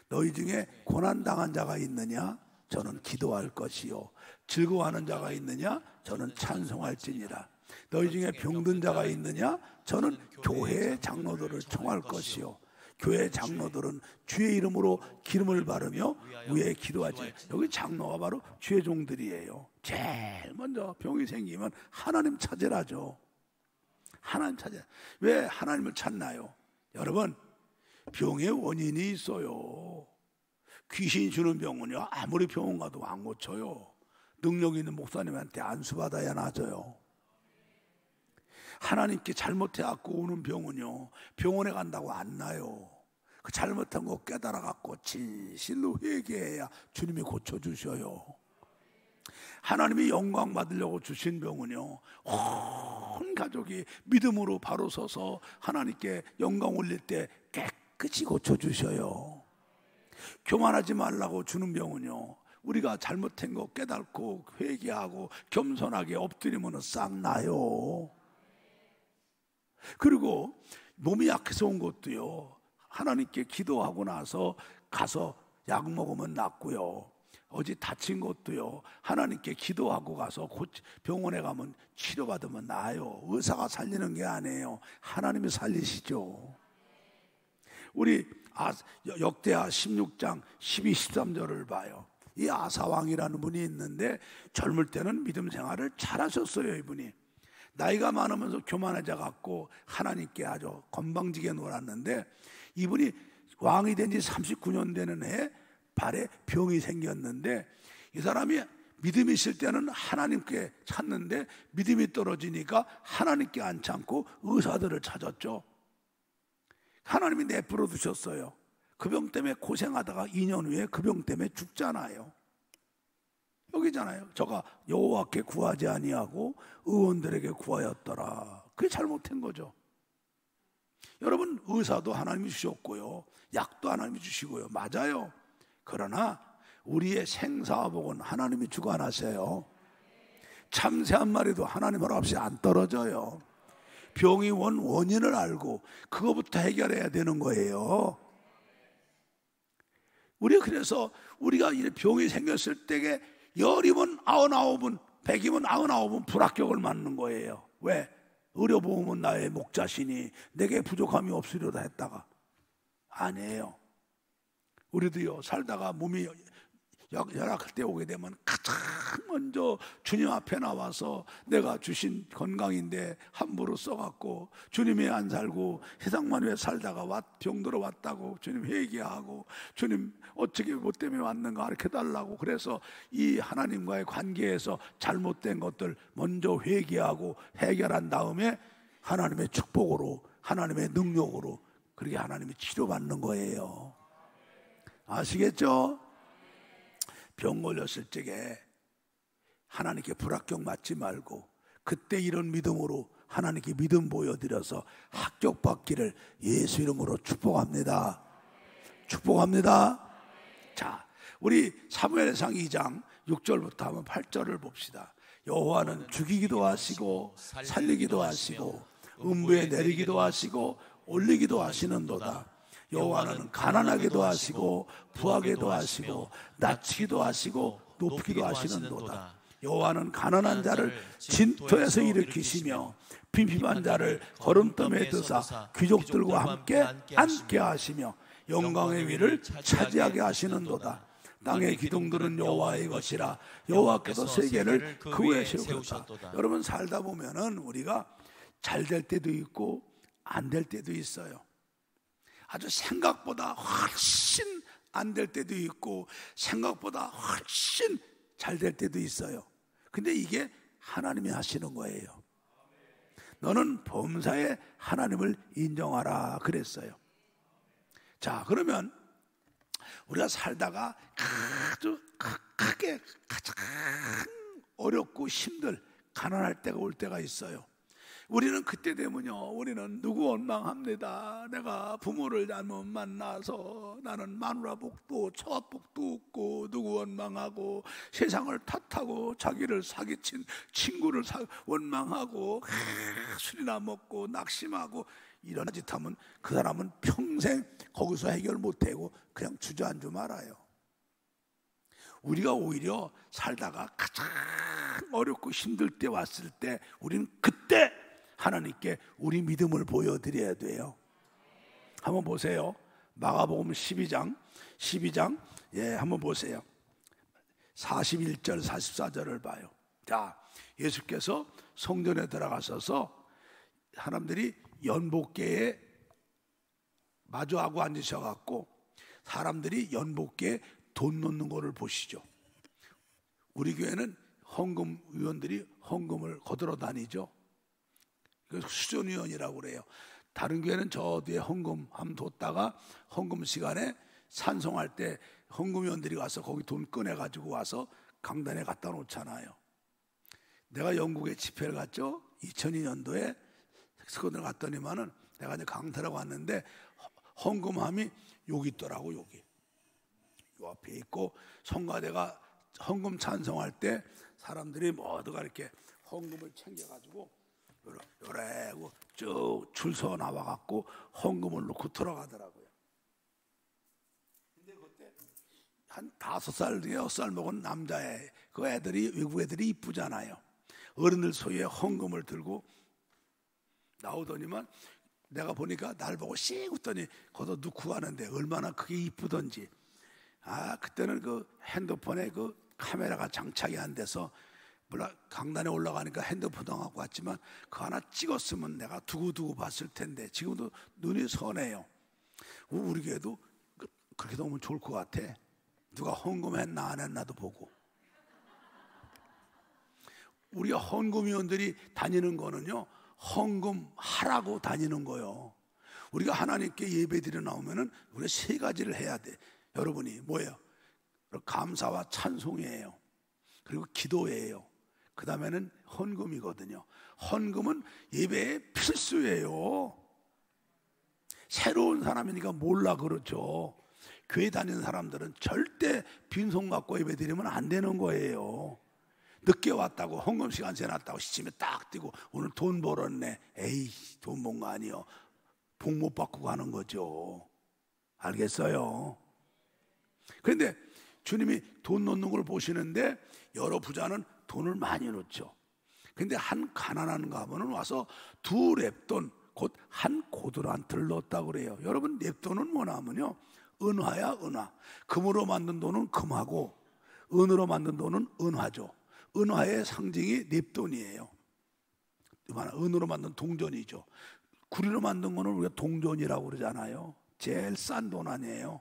너희 중에 고난당한 자가 있느냐? 저는 기도할 것이요. 즐거워하는 자가 있느냐? 저는 찬송할지니라. 너희 중에 병든 자가 있느냐? 저는 교회의 장로들을 청할 것이요. 교회 장로들은 주의 이름으로 기름을 바르며 위에 기도하지. 여기 장로가 바로 주의 종들이에요. 제일 먼저 병이 생기면 하나님 찾으라죠. 하나님 찾아. 왜 하나님을 찾나요? 여러분, 병의 원인이 있어요. 귀신이 주는 병은요, 아무리 병원 가도 안 고쳐요. 능력 있는 목사님한테 안수받아야 나아져요. 하나님께 잘못해갖고 오는 병은요, 병원에 간다고 안 나요. 그 잘못한 거 깨달아갖고 진실로 회개해야 주님이 고쳐주셔요. 하나님이 영광 받으려고 주신 병은요, 온 가족이 믿음으로 바로 서서 하나님께 영광 올릴 때 깨끗이 고쳐주셔요. 교만하지 말라고 주는 병은요, 우리가 잘못한 거 깨닫고 회개하고 겸손하게 엎드리면 싹 나요. 그리고 몸이 약해서 온 것도요, 하나님께 기도하고 나서 가서 약 먹으면 낫고요. 어디 다친 것도요, 하나님께 기도하고 가서 병원에 가면 치료받으면 나아요. 의사가 살리는 게 아니에요. 하나님이 살리시죠. 우리 역대하 16장 12, 13절을 봐요. 이 아사왕이라는 분이 있는데 젊을 때는 믿음 생활을 잘하셨어요. 이분이 나이가 많으면서 교만해져 갖고 하나님께 아주 건방지게 놀았는데, 이분이 왕이 된 지 39년 되는 해에 발에 병이 생겼는데, 이 사람이 믿음이 있을 때는 하나님께 찾는데 믿음이 떨어지니까 하나님께 안 참고 의사들을 찾았죠. 하나님이 내버려 두셨어요. 그 병 때문에 고생하다가 2년 후에 그 병 때문에 죽잖아요. 여기잖아요. 저가 여호와께 구하지 아니하고 의원들에게 구하였더라. 그게 잘못된 거죠. 여러분, 의사도 하나님이 주셨고요, 약도 하나님이 주시고요, 맞아요. 그러나 우리의 생사복은 하나님이 주관하세요. 참새 한 마리도 하나님 허락 없이 안 떨어져요. 병이 온 원인을 알고 그거부터 해결해야 되는 거예요. 그래서 우리가 병이 생겼을 때에 10이면 99은, 100이면 99은 불합격을 맞는 거예요. 왜? 의료보험은 나의 목자시니 내게 부족함이 없으리로다 했다가 아니에요. 우리도요, 살다가 몸이 열악할 때 오게 되면 가장 먼저 주님 앞에 나와서 내가 주신 건강인데 함부로 써갖고 주님이 안 살고 세상만 위해 살다가 병들어 왔다고 주님 회개하고, 주님 어떻게 뭐 때문에 왔는가 가르쳐달라고, 그래서 이 하나님과의 관계에서 잘못된 것들 먼저 회개하고 해결한 다음에 하나님의 축복으로, 하나님의 능력으로 그렇게 하나님이 치료받는 거예요. 아시겠죠? 병 걸렸을 적에 하나님께 불합격 맞지 말고 그때 이런 믿음으로 하나님께 믿음 보여드려서 합격받기를 예수 이름으로 축복합니다. 축복합니다. 자, 우리 사무엘상 2장 6절부터 한번 8절을 봅시다. 여호와는 죽이기도 하시고 살리기도 하시고 음부에 내리기도 하시고 올리기도 하시는도다. 여호와는 가난하게도 하시고 부하게도 하시고 낮추기도 하시고 높이기도 하시는도다. 여호와는 가난한 자를 진토에서 일으키시며 빈핍한 자를 거름더미에 드사 귀족들과 함께 앉게 하시며 영광의 위를 차지하게 하시는도다. 땅의 기둥들은 여호와의 것이라 여호와께서 세계를 그 위에 세우셨다. 여러분, 살다 보면은 우리가 잘 될 때도 있고 안 될 때도 있어요. 아주 생각보다 훨씬 안 될 때도 있고 생각보다 훨씬 잘 될 때도 있어요. 근데 이게 하나님이 하시는 거예요. 너는 범사에 하나님을 인정하라 그랬어요. 자, 그러면 우리가 살다가 아주 크게 가장 어렵고 가난할 때가 올 때가 있어요. 우리는 그때 되면요, 우리는 누구 원망합니다. 내가 부모를 잘못 만나서 나는 마누라 복도 처가 복도 없고 누구 원망하고, 세상을 탓하고 자기를 사기친 친구를 원망하고 술이나 먹고 낙심하고 이런 짓 하면 그 사람은 평생 거기서 해결 못하고 그냥 주저앉아 말아요. 우리가 오히려 살다가 가장 어렵고 힘들 때 왔을 때 우리는 그때 하나님께 우리 믿음을 보여드려야 돼요. 한번 보세요. 마가복음 12장 한번 보세요. 41절 44절을 봐요. 자, 예수께서 성전에 들어가셔서 사람들이 연복계에 마주하고 앉으셔갖고 사람들이 연복계에 돈 넣는 거를 보시죠. 우리 교회는 헌금 위원들이 헌금을 거들어 다니죠. 수전위원이라고 그래요. 다른 교회는 저 뒤에 헌금 한번 뒀다가 헌금 시간에 찬송할 때 헌금위원들이 와서 거기 돈 꺼내가지고 와서 강단에 갖다 놓잖아요. 내가 영국에 집회를 갔죠. 2002년도에 스코틀랜드 갔더니만은 내가 이제 강탈하고 왔는데 헌금함이 여기 있더라고. 여기 요 앞에 있고, 성가대가 헌금 찬송할 때 사람들이 모두가 이렇게 헌금을 챙겨가지고 요래 하고 쭉 줄 서 나와갖고 헌금을 놓고 들어가더라고요. 근데 그때 한 5살, 6살 먹은 남자애, 그 애들이, 외국 애들이 이쁘잖아요. 어른들 소유의 헌금을 들고 나오더니만 내가 보니까 날 보고 씩 웃더니 걷어 넣고 가는데 얼마나 그게 이쁘던지. 그때는 그 핸드폰에 그 카메라가 장착이 안 돼서 몰라, 강단에 올라가니까 핸드폰도 안 갖고 왔지만 그 하나 찍었으면 내가 두고두고 봤을 텐데 지금도 눈이 선해요. 우리 교회도 그렇게 너무 좋을 것 같아. 누가 헌금했나 안 했나도 보고. 우리가 헌금위원들이 다니는 거는요, 헌금하라고 다니는 거예요. 우리가 하나님께 예배드려 나오면은 우리가 3가지를 해야 돼. 여러분이 뭐예요? 감사와 찬송이에요. 그리고 기도예요. 그 다음에는 헌금이거든요. 헌금은 예배의 필수예요. 새로운 사람이니까 몰라 그렇죠. 교회 다니는 사람들은 절대 빈손 갖고 예배 드리면 안 되는 거예요. 늦게 왔다고 헌금 시간 지났다고 시침에 딱 뛰고 오늘 돈 벌었네. 에이, 돈 번 거 아니요. 복 못 받고 가는 거죠. 알겠어요? 그런데 주님이 돈 넣는 걸 보시는데 여러 부자는 돈을 많이 넣죠. 그런데 한 가난한 가문은 와서 2 렙돈, 곧 한 고드란트를 넣었다고 그래요. 여러분, 렙돈은 뭐냐면요, 은화야, 은화. 금으로 만든 돈은 금하고 은으로 만든 돈은 은화죠. 은화의 상징이 넵돈이에요. 은으로 만든 동전이죠. 구리로 만든 거는 우리가 동전이라고 그러잖아요. 제일 싼 돈 아니에요.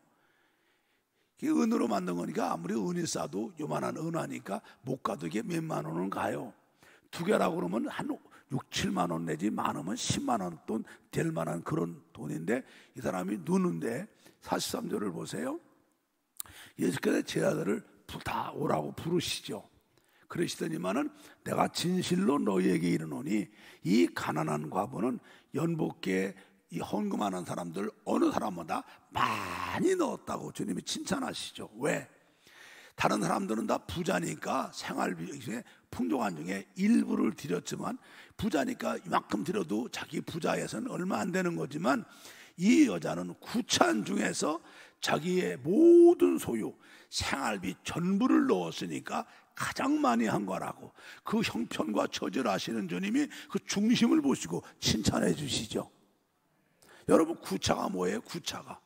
은으로 만든 거니까 아무리 은이 싸도 요만한 은화니까 못 가도 이게 몇만 원은 가요. 2개라고 그러면 한 6, 7만 원 내지 많으면 10만 원 돈 될 만한 그런 돈인데 이 사람이 누는데 43절을 보세요. 예수께서 제 아들을 다 오라고 부르시죠. 그러시더니만은 내가 진실로 너희에게 이르노니 이 가난한 과부는 연복기에 이 헌금하는 사람들 어느 사람보다 많이 넣었다고 주님이 칭찬하시죠. 왜? 다른 사람들은 다 부자니까 생활비 중에 풍족한 중에 일부를 드렸지만 부자니까 이만큼 드려도 자기 부자에서는 얼마 안 되는 거지만 이 여자는 구찬 중에서 자기의 모든 소유 생활비 전부를 넣었으니까 가장 많이 한 거라고. 그 형편과 처지를 아시는 주님이 그 중심을 보시고 칭찬해 주시죠. 여러분, 구차가 뭐예요? 구차가,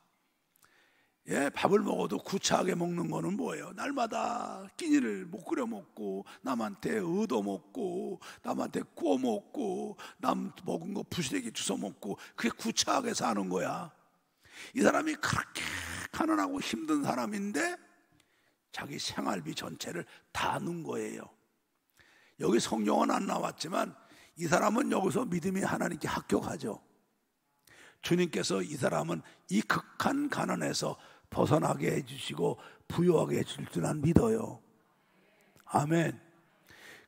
밥을 먹어도 구차하게 먹는 거는 뭐예요? 날마다 끼니를 못 끓여 먹고 남한테 얻어 먹고 남한테 구워 먹고 남 먹은 거 부스러기 주워 먹고 그게 구차하게 사는 거야. 이 사람이 그렇게 가난하고 힘든 사람인데 자기 생활비 전체를 다 넣은 거예요. 여기 성경은 안 나왔지만 이 사람은 여기서 믿음이 하나님께 합격하죠. 주님께서 이 사람은 이 극한 가난에서 벗어나게 해주시고 부유하게 해줄 줄 난 믿어요. 아멘.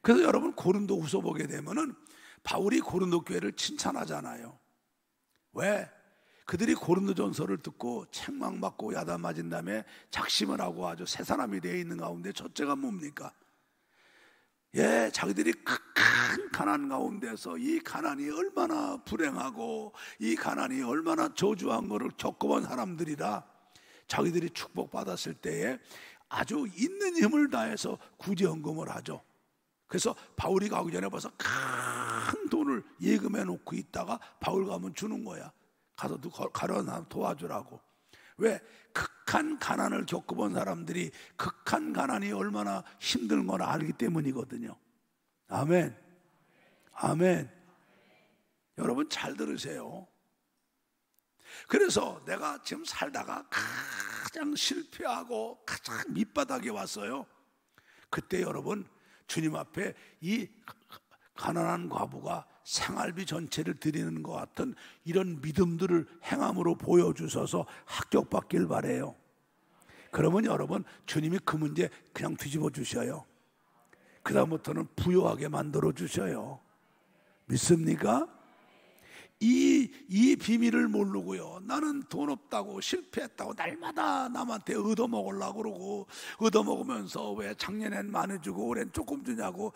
그래서 여러분, 고린도후서 보게 되면은 바울이 고린도 교회를 칭찬하잖아요. 왜? 그들이 고린도전서를 듣고 책망 받고 야단 맞은 다음에 작심을 하고 아주 새 사람이 되어 있는 가운데 첫째가 뭡니까? 자기들이 큰 가난 가운데서 이 가난이 얼마나 불행하고 이 가난이 얼마나 저주한 것을 겪어본 사람들이라 자기들이 축복받았을 때에 아주 있는 힘을 다해서 구제헌금을 하죠. 그래서 바울이 가기 전에 벌써 큰 돈을 예금해 놓고 있다가 바울 가면 주는 거야. 가서 가려나 도와주라고. 왜? 극한 가난을 겪어본 사람들이 극한 가난이 얼마나 힘든 걸 알기 때문이거든요. 아멘. 아멘. 여러분 잘 들으세요. 그래서 내가 지금 살다가 가장 실패하고 가장 밑바닥에 왔어요. 그때 여러분, 주님 앞에 이 가난한 과부가 생활비 전체를 드리는 것 같은 이런 믿음들을 행함으로 보여주셔서 합격받길 바래요. 그러면 여러분, 주님이 그 문제 그냥 뒤집어 주셔요. 그 다음부터는 부유하게 만들어 주셔요. 믿습니까? 이 비밀을 모르고요, 나는 돈 없다고 실패했다고 날마다 남한테 얻어먹으려고 그러고 얻어먹으면서 왜 작년엔 많이 주고 올해는 조금 주냐고,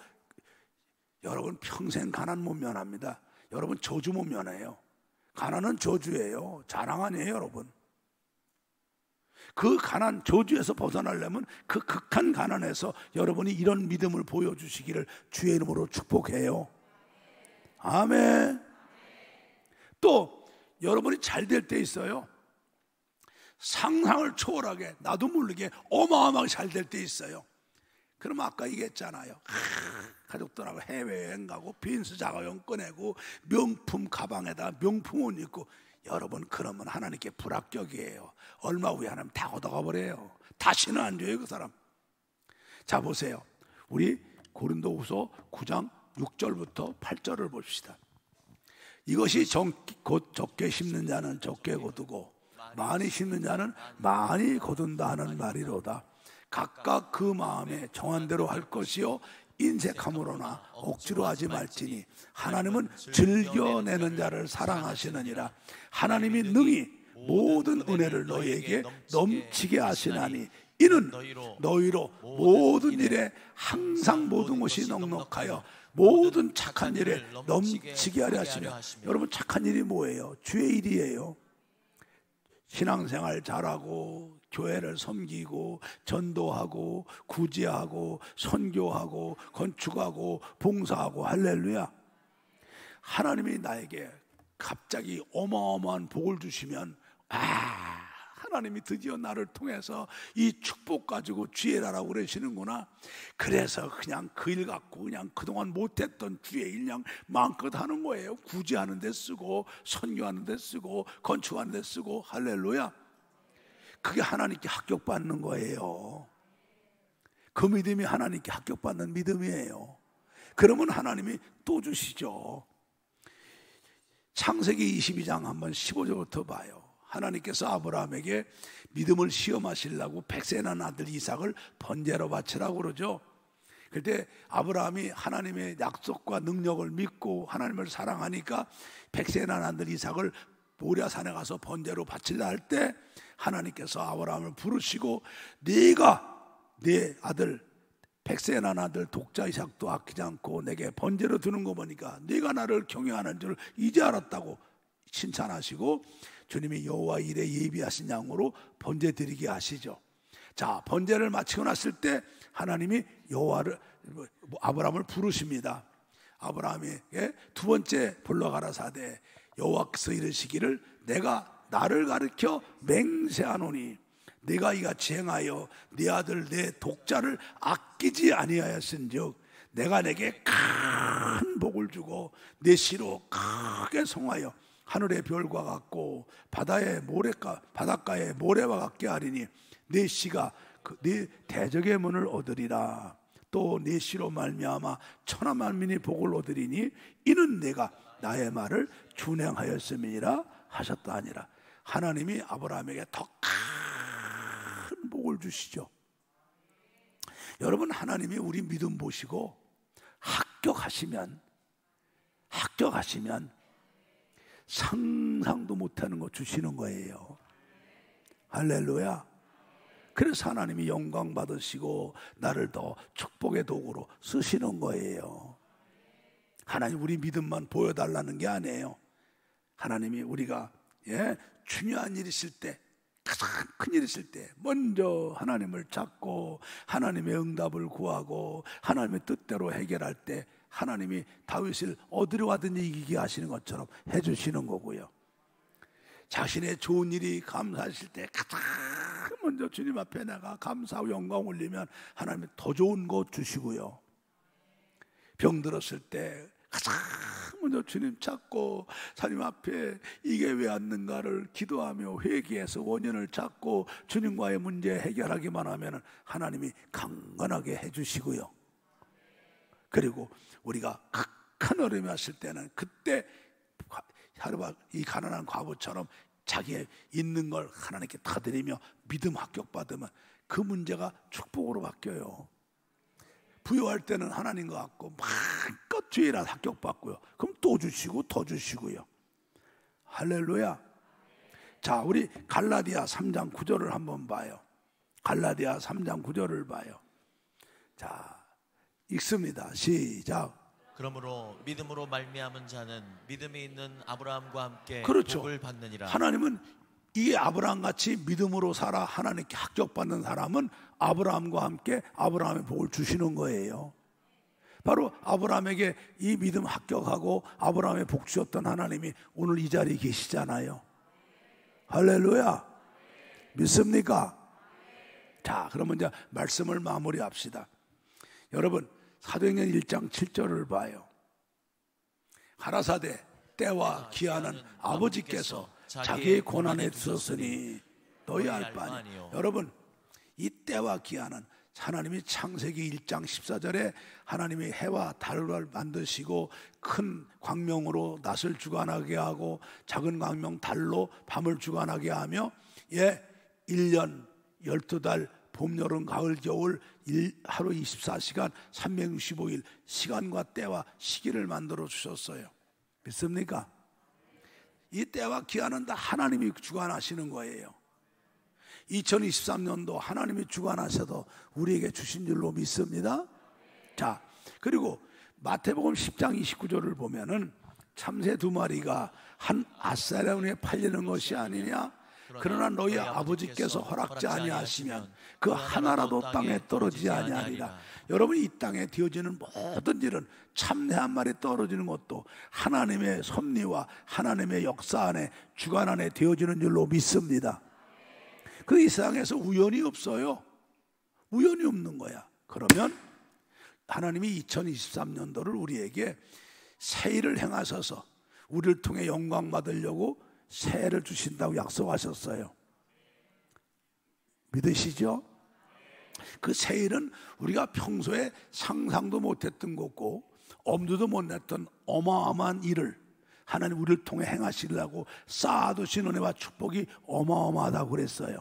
여러분 평생 가난 못 면합니다. 여러분 저주 못 면해요. 가난은 저주예요. 자랑 아니에요, 여러분. 그 가난 저주에서 벗어나려면 그 극한 가난에서 여러분이 이런 믿음을 보여주시기를 주의 이름으로 축복해요. 아멘. 또 여러분이 잘 될 때 있어요. 상상을 초월하게 나도 모르게 어마어마하게 잘 될 때 있어요. 그럼 아까 얘기했잖아요. 가족들하고 해외여행 가고 빈스 자가용 꺼내고 명품 가방에다 명품 옷 입고. 여러분 그러면 하나님께 불합격이에요. 얼마 후에 하나님 다 걷어가 버려요. 다시는 안 줘요 그 사람. 자 보세요. 우리 고린도후서 9장 6절부터 8절을 봅시다. 이것이 곧 적게 심는 자는 적게 거두고 많이 심는 자는 많이 거둔다 하는 말이로다. 각각 그 마음에 정한 대로 할 것이요 인색함으로나 억지로 하지 말지니 하나님은 즐겨내는 자를 사랑하시느니라. 하나님이 능히 모든 은혜를 너희에게 넘치게 하시나니 이는 너희로 모든 일에 항상 모든 것이 넉넉하여 모든 착한 일에 넘치게 하려 하시며. 여러분 착한 일이 뭐예요? 주의 일이에요. 신앙생활 잘하고 교회를 섬기고 전도하고 구제하고 선교하고 건축하고 봉사하고 할렐루야. 하나님이 나에게 갑자기 어마어마한 복을 주시면 하나님이 드디어 나를 통해서 이 축복 가지고 지혜라라고 그러시는구나. 그래서 그냥 그 일 갖고 그냥 그동안 못했던 주의 일 그냥 마음껏 하는 거예요. 구제하는 데 쓰고 선교하는 데 쓰고 건축하는 데 쓰고 할렐루야. 그게 하나님께 합격받는 거예요. 그 믿음이 하나님께 합격받는 믿음이에요. 그러면 하나님이 또 주시죠. 창세기 22장 한번 15절부터 봐요. 하나님께서 아브라함에게 믿음을 시험하시려고 백세 난 아들 이삭을 번제로 바치라고 그러죠. 그때 아브라함이 하나님의 약속과 능력을 믿고 하나님을 사랑하니까 백세 난 아들 이삭을 모리아산에 가서 번제로 바치려 할 때 하나님께서 아브라함을 부르시고 네가 네 아들 백세 난 아들 독자 이삭도 아끼지 않고 내게 번제로 드는 거 보니까 네가 나를 경외하는 줄 이제 알았다고 칭찬하시고 주님이 여호와 일에 예비하신 양으로 번제 드리게 하시죠. 자, 번제를 마치고 났을 때 하나님이 아브라함을 부르십니다. 아브라함에게 두 번째 불러가라사대 여호와께서 이르시기를 내가 나를 가르쳐 맹세하노니 네가 이같이 행하여 네 아들 내 독자를 아끼지 아니하였은즉 내가 내게 큰 복을 주고 내 씨로 크게 성하여 하늘의 별과 같고 바닷가의 모래와 같게 하리니 내 씨가 네 대적의 문을 얻으리라. 또 내 씨로 말미암아 천하 만민이 복을 얻으리니 이는 내가 나의 말을 준행하였음이니라 하셨다 하니라. 하나님이 아브라함에게 더 큰 복을 주시죠. 여러분 하나님이 우리 믿음 보시고 합격하시면 상상도 못하는 거 주시는 거예요. 할렐루야. 그래서 하나님이 영광 받으시고 나를 더 축복의 도구로 쓰시는 거예요. 하나님 우리 믿음만 보여달라는 게 아니에요. 하나님이 우리가 중요한 일 있을 때, 가장 큰 일 있을 때 먼저 하나님을 찾고 하나님의 응답을 구하고 하나님의 뜻대로 해결할 때 하나님이 다윗을 어디로 가든지 이기게 하시는 것처럼 해주시는 거고요. 자신의 좋은 일이 감사하실 때 가장 먼저 주님 앞에 나가 감사하고 영광 올리면 하나님이 더 좋은 것 주시고요. 병 들었을 때 가장 먼저 주님 찾고 하나님 앞에 이게 왜 왔는가를 기도하며 회개해서 원인을 찾고 주님과의 문제 해결하기만 하면 하나님이 강건하게 해주시고요. 그리고 우리가 큰 어려움이 왔을 때는 그때 이 가난한 과부처럼 자기의 있는 걸 하나님께 다 드리며 믿음 합격받으면 그 문제가 축복으로 바뀌어요. 부여할 때는 하나님과 같고 마음껏 죄라 합격받고요. 그럼 또 주시고 더 주시고요. 할렐루야. 자, 우리 갈라디아 3장 9절을 한번 봐요. 갈라디아 3장 9절을 봐요. 자, 읽습니다. 시작.
그러므로 믿음으로 말미암은 자는 믿음이 있는 아브라함과 함께
그렇죠.
복을 받느니라.
하나님은 이 아브라함같이 믿음으로 살아 하나님께 합격받는 사람은 아브라함과 함께 아브라함의 복을 주시는 거예요. 바로 아브라함에게 이 믿음 합격하고 아브라함의 복 주셨던 하나님이 오늘 이 자리에 계시잖아요. 할렐루야. 믿습니까? 자, 그러면 이제 말씀을 마무리합시다. 여러분, 사도행전 1장 7절을 봐요. 가라사대 때와 기한은 아버지께서 자기의 권한에 두셨으니 너희 알 바 아니요. 여러분, 이 때와 기한은 하나님이 창세기 1장 14절에 하나님이 해와 달을 만드시고 큰 광명으로 낮을 주관하게 하고 작은 광명 달로 밤을 주관하게 하며 1년 12달 봄, 여름, 가을, 겨울 하루 24시간 365일 시간과 때와 시기를 만들어 주셨어요. 믿습니까? 이 때와 기한은 다 하나님이 주관하시는 거예요. 2023년도 하나님이 주관하셔도 우리에게 주신 줄로 믿습니다. 자, 그리고 마태복음 10장 29절을 보면은 참새 2마리가 한 앗사랴원에 팔리는 것이 아니냐? 그러나 너희 아버지께서 허락지 아니하시면 그 하나라도 땅에 떨어지지 아니하리라. 여러분, 이 땅에 되어지는 모든 일은 참새 한 마리 떨어지는 것도 하나님의 섭리와 하나님의 역사 안에 주관 안에 되어지는 줄로 믿습니다. 그 이 세상에서 우연이 없어요. 우연이 없는 거야. 그러면 하나님이 2023년도를 우리에게 새 일을 행하셔서 우리를 통해 영광 받으려고 새해를 주신다고 약속하셨어요. 믿으시죠? 그 새 일은 우리가 평소에 상상도 못했던 것고 엄두도 못 냈던 어마어마한 일을 하나님 우리를 통해 행하시려고 쌓아두신 은혜와 축복이 어마어마하다고 그랬어요.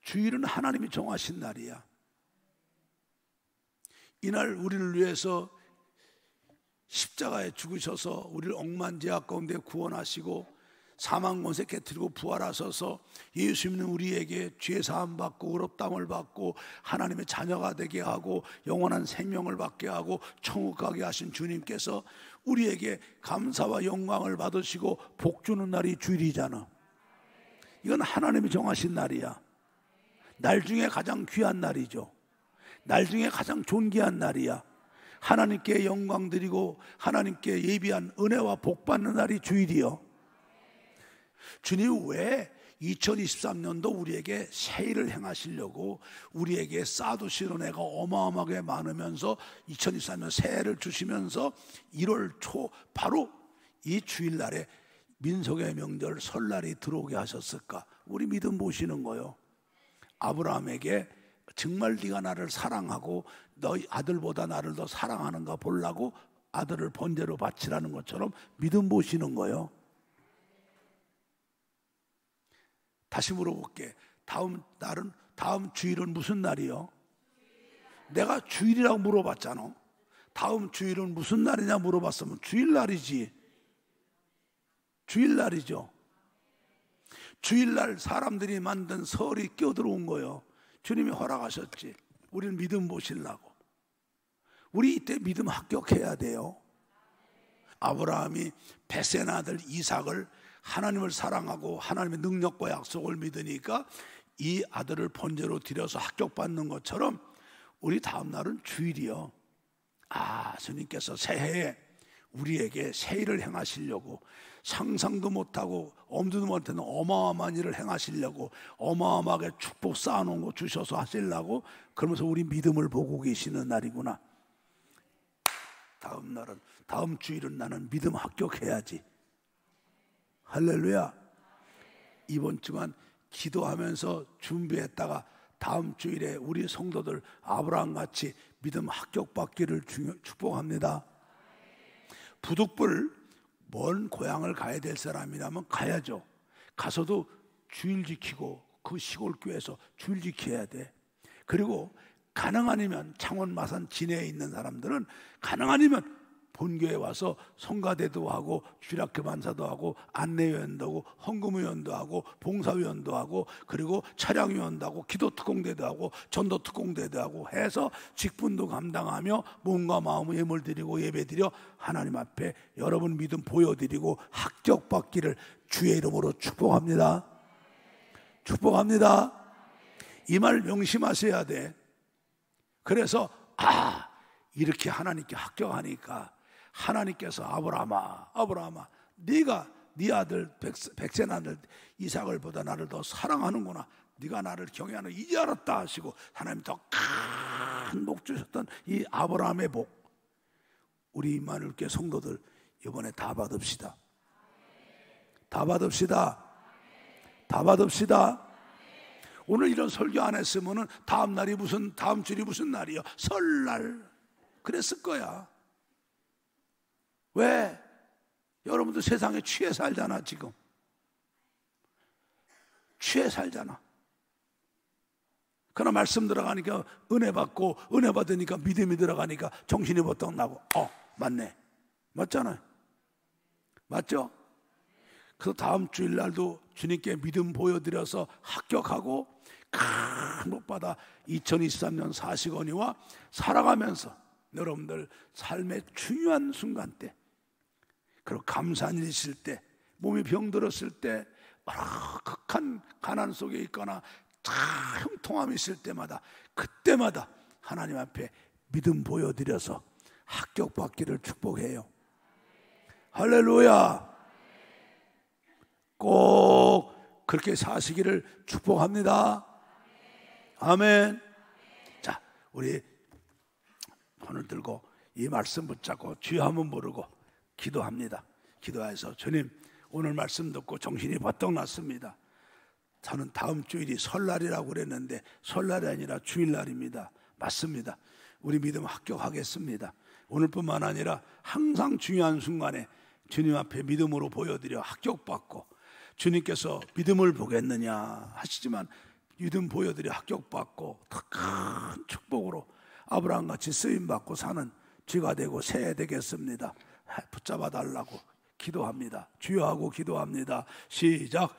주일은 하나님이 정하신 날이야. 이날 우리를 위해서 십자가에 죽으셔서 우리를 억만제약 가운데 구원하시고 사망권세 깨뜨리고 부활하셔서 예수 믿는 우리에게 죄 사함 받고 의롭다함을 받고 하나님의 자녀가 되게 하고 영원한 생명을 받게 하고 천국 가게 하신 주님께서 우리에게 감사와 영광을 받으시고 복 주는 날이 주일이잖아. 이건 하나님이 정하신 날이야. 날 중에 가장 귀한 날이죠. 날 중에 가장 존귀한 날이야. 하나님께 영광 드리고 하나님께 예비한 은혜와 복 받는 날이 주일이요. 주님 왜 2023년도 우리에게 새 일을 행하시려고 우리에게 쌓아두신 은혜가 어마어마하게 많으면서 2023년 새해를 주시면서 1월 초 바로 이 주일날에 민속의 명절 설날이 들어오게 하셨을까? 우리 믿음 보시는 거요. 아브라함에게 정말 네가 나를 사랑하고 너희 아들보다 나를 더 사랑하는가 보려고 아들을 번제로 바치라는 것처럼 믿음 보시는 거요. 다시 물어볼게. 다음 주일은 무슨 날이요? 내가 주일이라고 물어봤잖아. 다음 주일은 무슨 날이냐 물어봤으면 주일날이지. 주일날이죠. 주일날 사람들이 만든 설이 끼어들어온 거예요. 주님이 허락하셨지. 우리는 믿음 보시려고. 우리 이때 믿음 합격해야 돼요. 아브라함이 베세의 아들 이삭을 하나님을 사랑하고 하나님의 능력과 약속을 믿으니까 이 아들을 번제로 드려서 합격받는 것처럼 우리 다음 날은 주일이요. 주님께서 새해에 우리에게 새 일을 행하시려고 상상도 못하고 엄두도 못하는 어마어마한 일을 행하시려고 어마어마하게 축복 쌓아놓은 거 주셔서 하시려고 그러면서 우리 믿음을 보고 계시는 날이구나. 다음 주일은 나는 믿음 합격해야지. 할렐루야. 이번 주간 기도하면서 준비했다가 다음 주일에 우리 성도들 아브라함같이 믿음 합격받기를 축복합니다. 부득불 먼 고향을 가야 될 사람이라면 가야죠. 가서도 주일 지키고 그 시골 교회에서 주일 지켜야 돼. 그리고 가능 아니면 창원 마산 진해에 있는 사람들은 가능 아니면 본교에 와서 성가대도 하고 주일학교 만사도 하고 안내위원도 하고 헌금위원도 하고 봉사위원도 하고 그리고 차량위원도 하고 기도특공대도 하고 전도특공대도 하고 해서 직분도 감당하며 몸과 마음을 예물 드리고 예배드려 하나님 앞에 여러분 믿음 보여드리고 합격받기를 주의 이름으로 축복합니다. 축복합니다. 이 말 명심하셔야 돼. 그래서 이렇게 하나님께 합격하니까 하나님께서 아브라함아 네가 네 아들 백세 아들 이삭을 보다 나를 더 사랑하는구나, 네가 나를 경외하는 이제 알았다 하시고 하나님 더 큰 복 주셨던 이 아브라함의 복, 우리 임마누엘교회 성도들 이번에 다 받읍시다. 다 받읍시다. 다 받읍시다. 오늘 이런 설교 안 했으면은 다음 주일이 무슨 날이요? 설날. 그랬을 거야. 왜? 여러분들 세상에 취해 살잖아. 지금 취해 살잖아. 그러나 말씀 들어가니까 은혜 받고, 은혜 받으니까 믿음이 들어가니까 정신이 버떡 나고, 맞네. 맞잖아요. 맞죠? 그래서 다음 주일날도 주님께 믿음 보여드려서 합격하고 큰 복 받아 2023년 사시거니와 살아가면서 여러분들 삶의 중요한 순간 때, 그리고 감사한 일 있을 때, 몸이 병들었을 때, 극한 가난 속에 있거나 형통함이 있을 때마다, 그때마다 하나님 앞에 믿음 보여드려서 합격받기를 축복해요. 할렐루야. 꼭 그렇게 사시기를 축복합니다. 아멘. 자, 우리 손을 들고 이 말씀 붙잡고 주여 한번 부르고 기도합니다. 기도해서 주님, 오늘 말씀 듣고 정신이 버떡 났습니다. 저는 다음 주일이 설날이라고 그랬는데 설날이 아니라 주일날입니다. 맞습니다. 우리 믿음 합격하겠습니다. 오늘뿐만 아니라 항상 중요한 순간에 주님 앞에 믿음으로 보여드려 합격받고, 주님께서 믿음을 보겠느냐 하시지만 믿음 보여드려 합격받고 더 큰 축복으로 아브라함같이 쓰임받고 사는 쥐가 되고 새야 되겠습니다. 붙잡아 달라고 기도합니다. 주여 하고 기도합니다. 시작.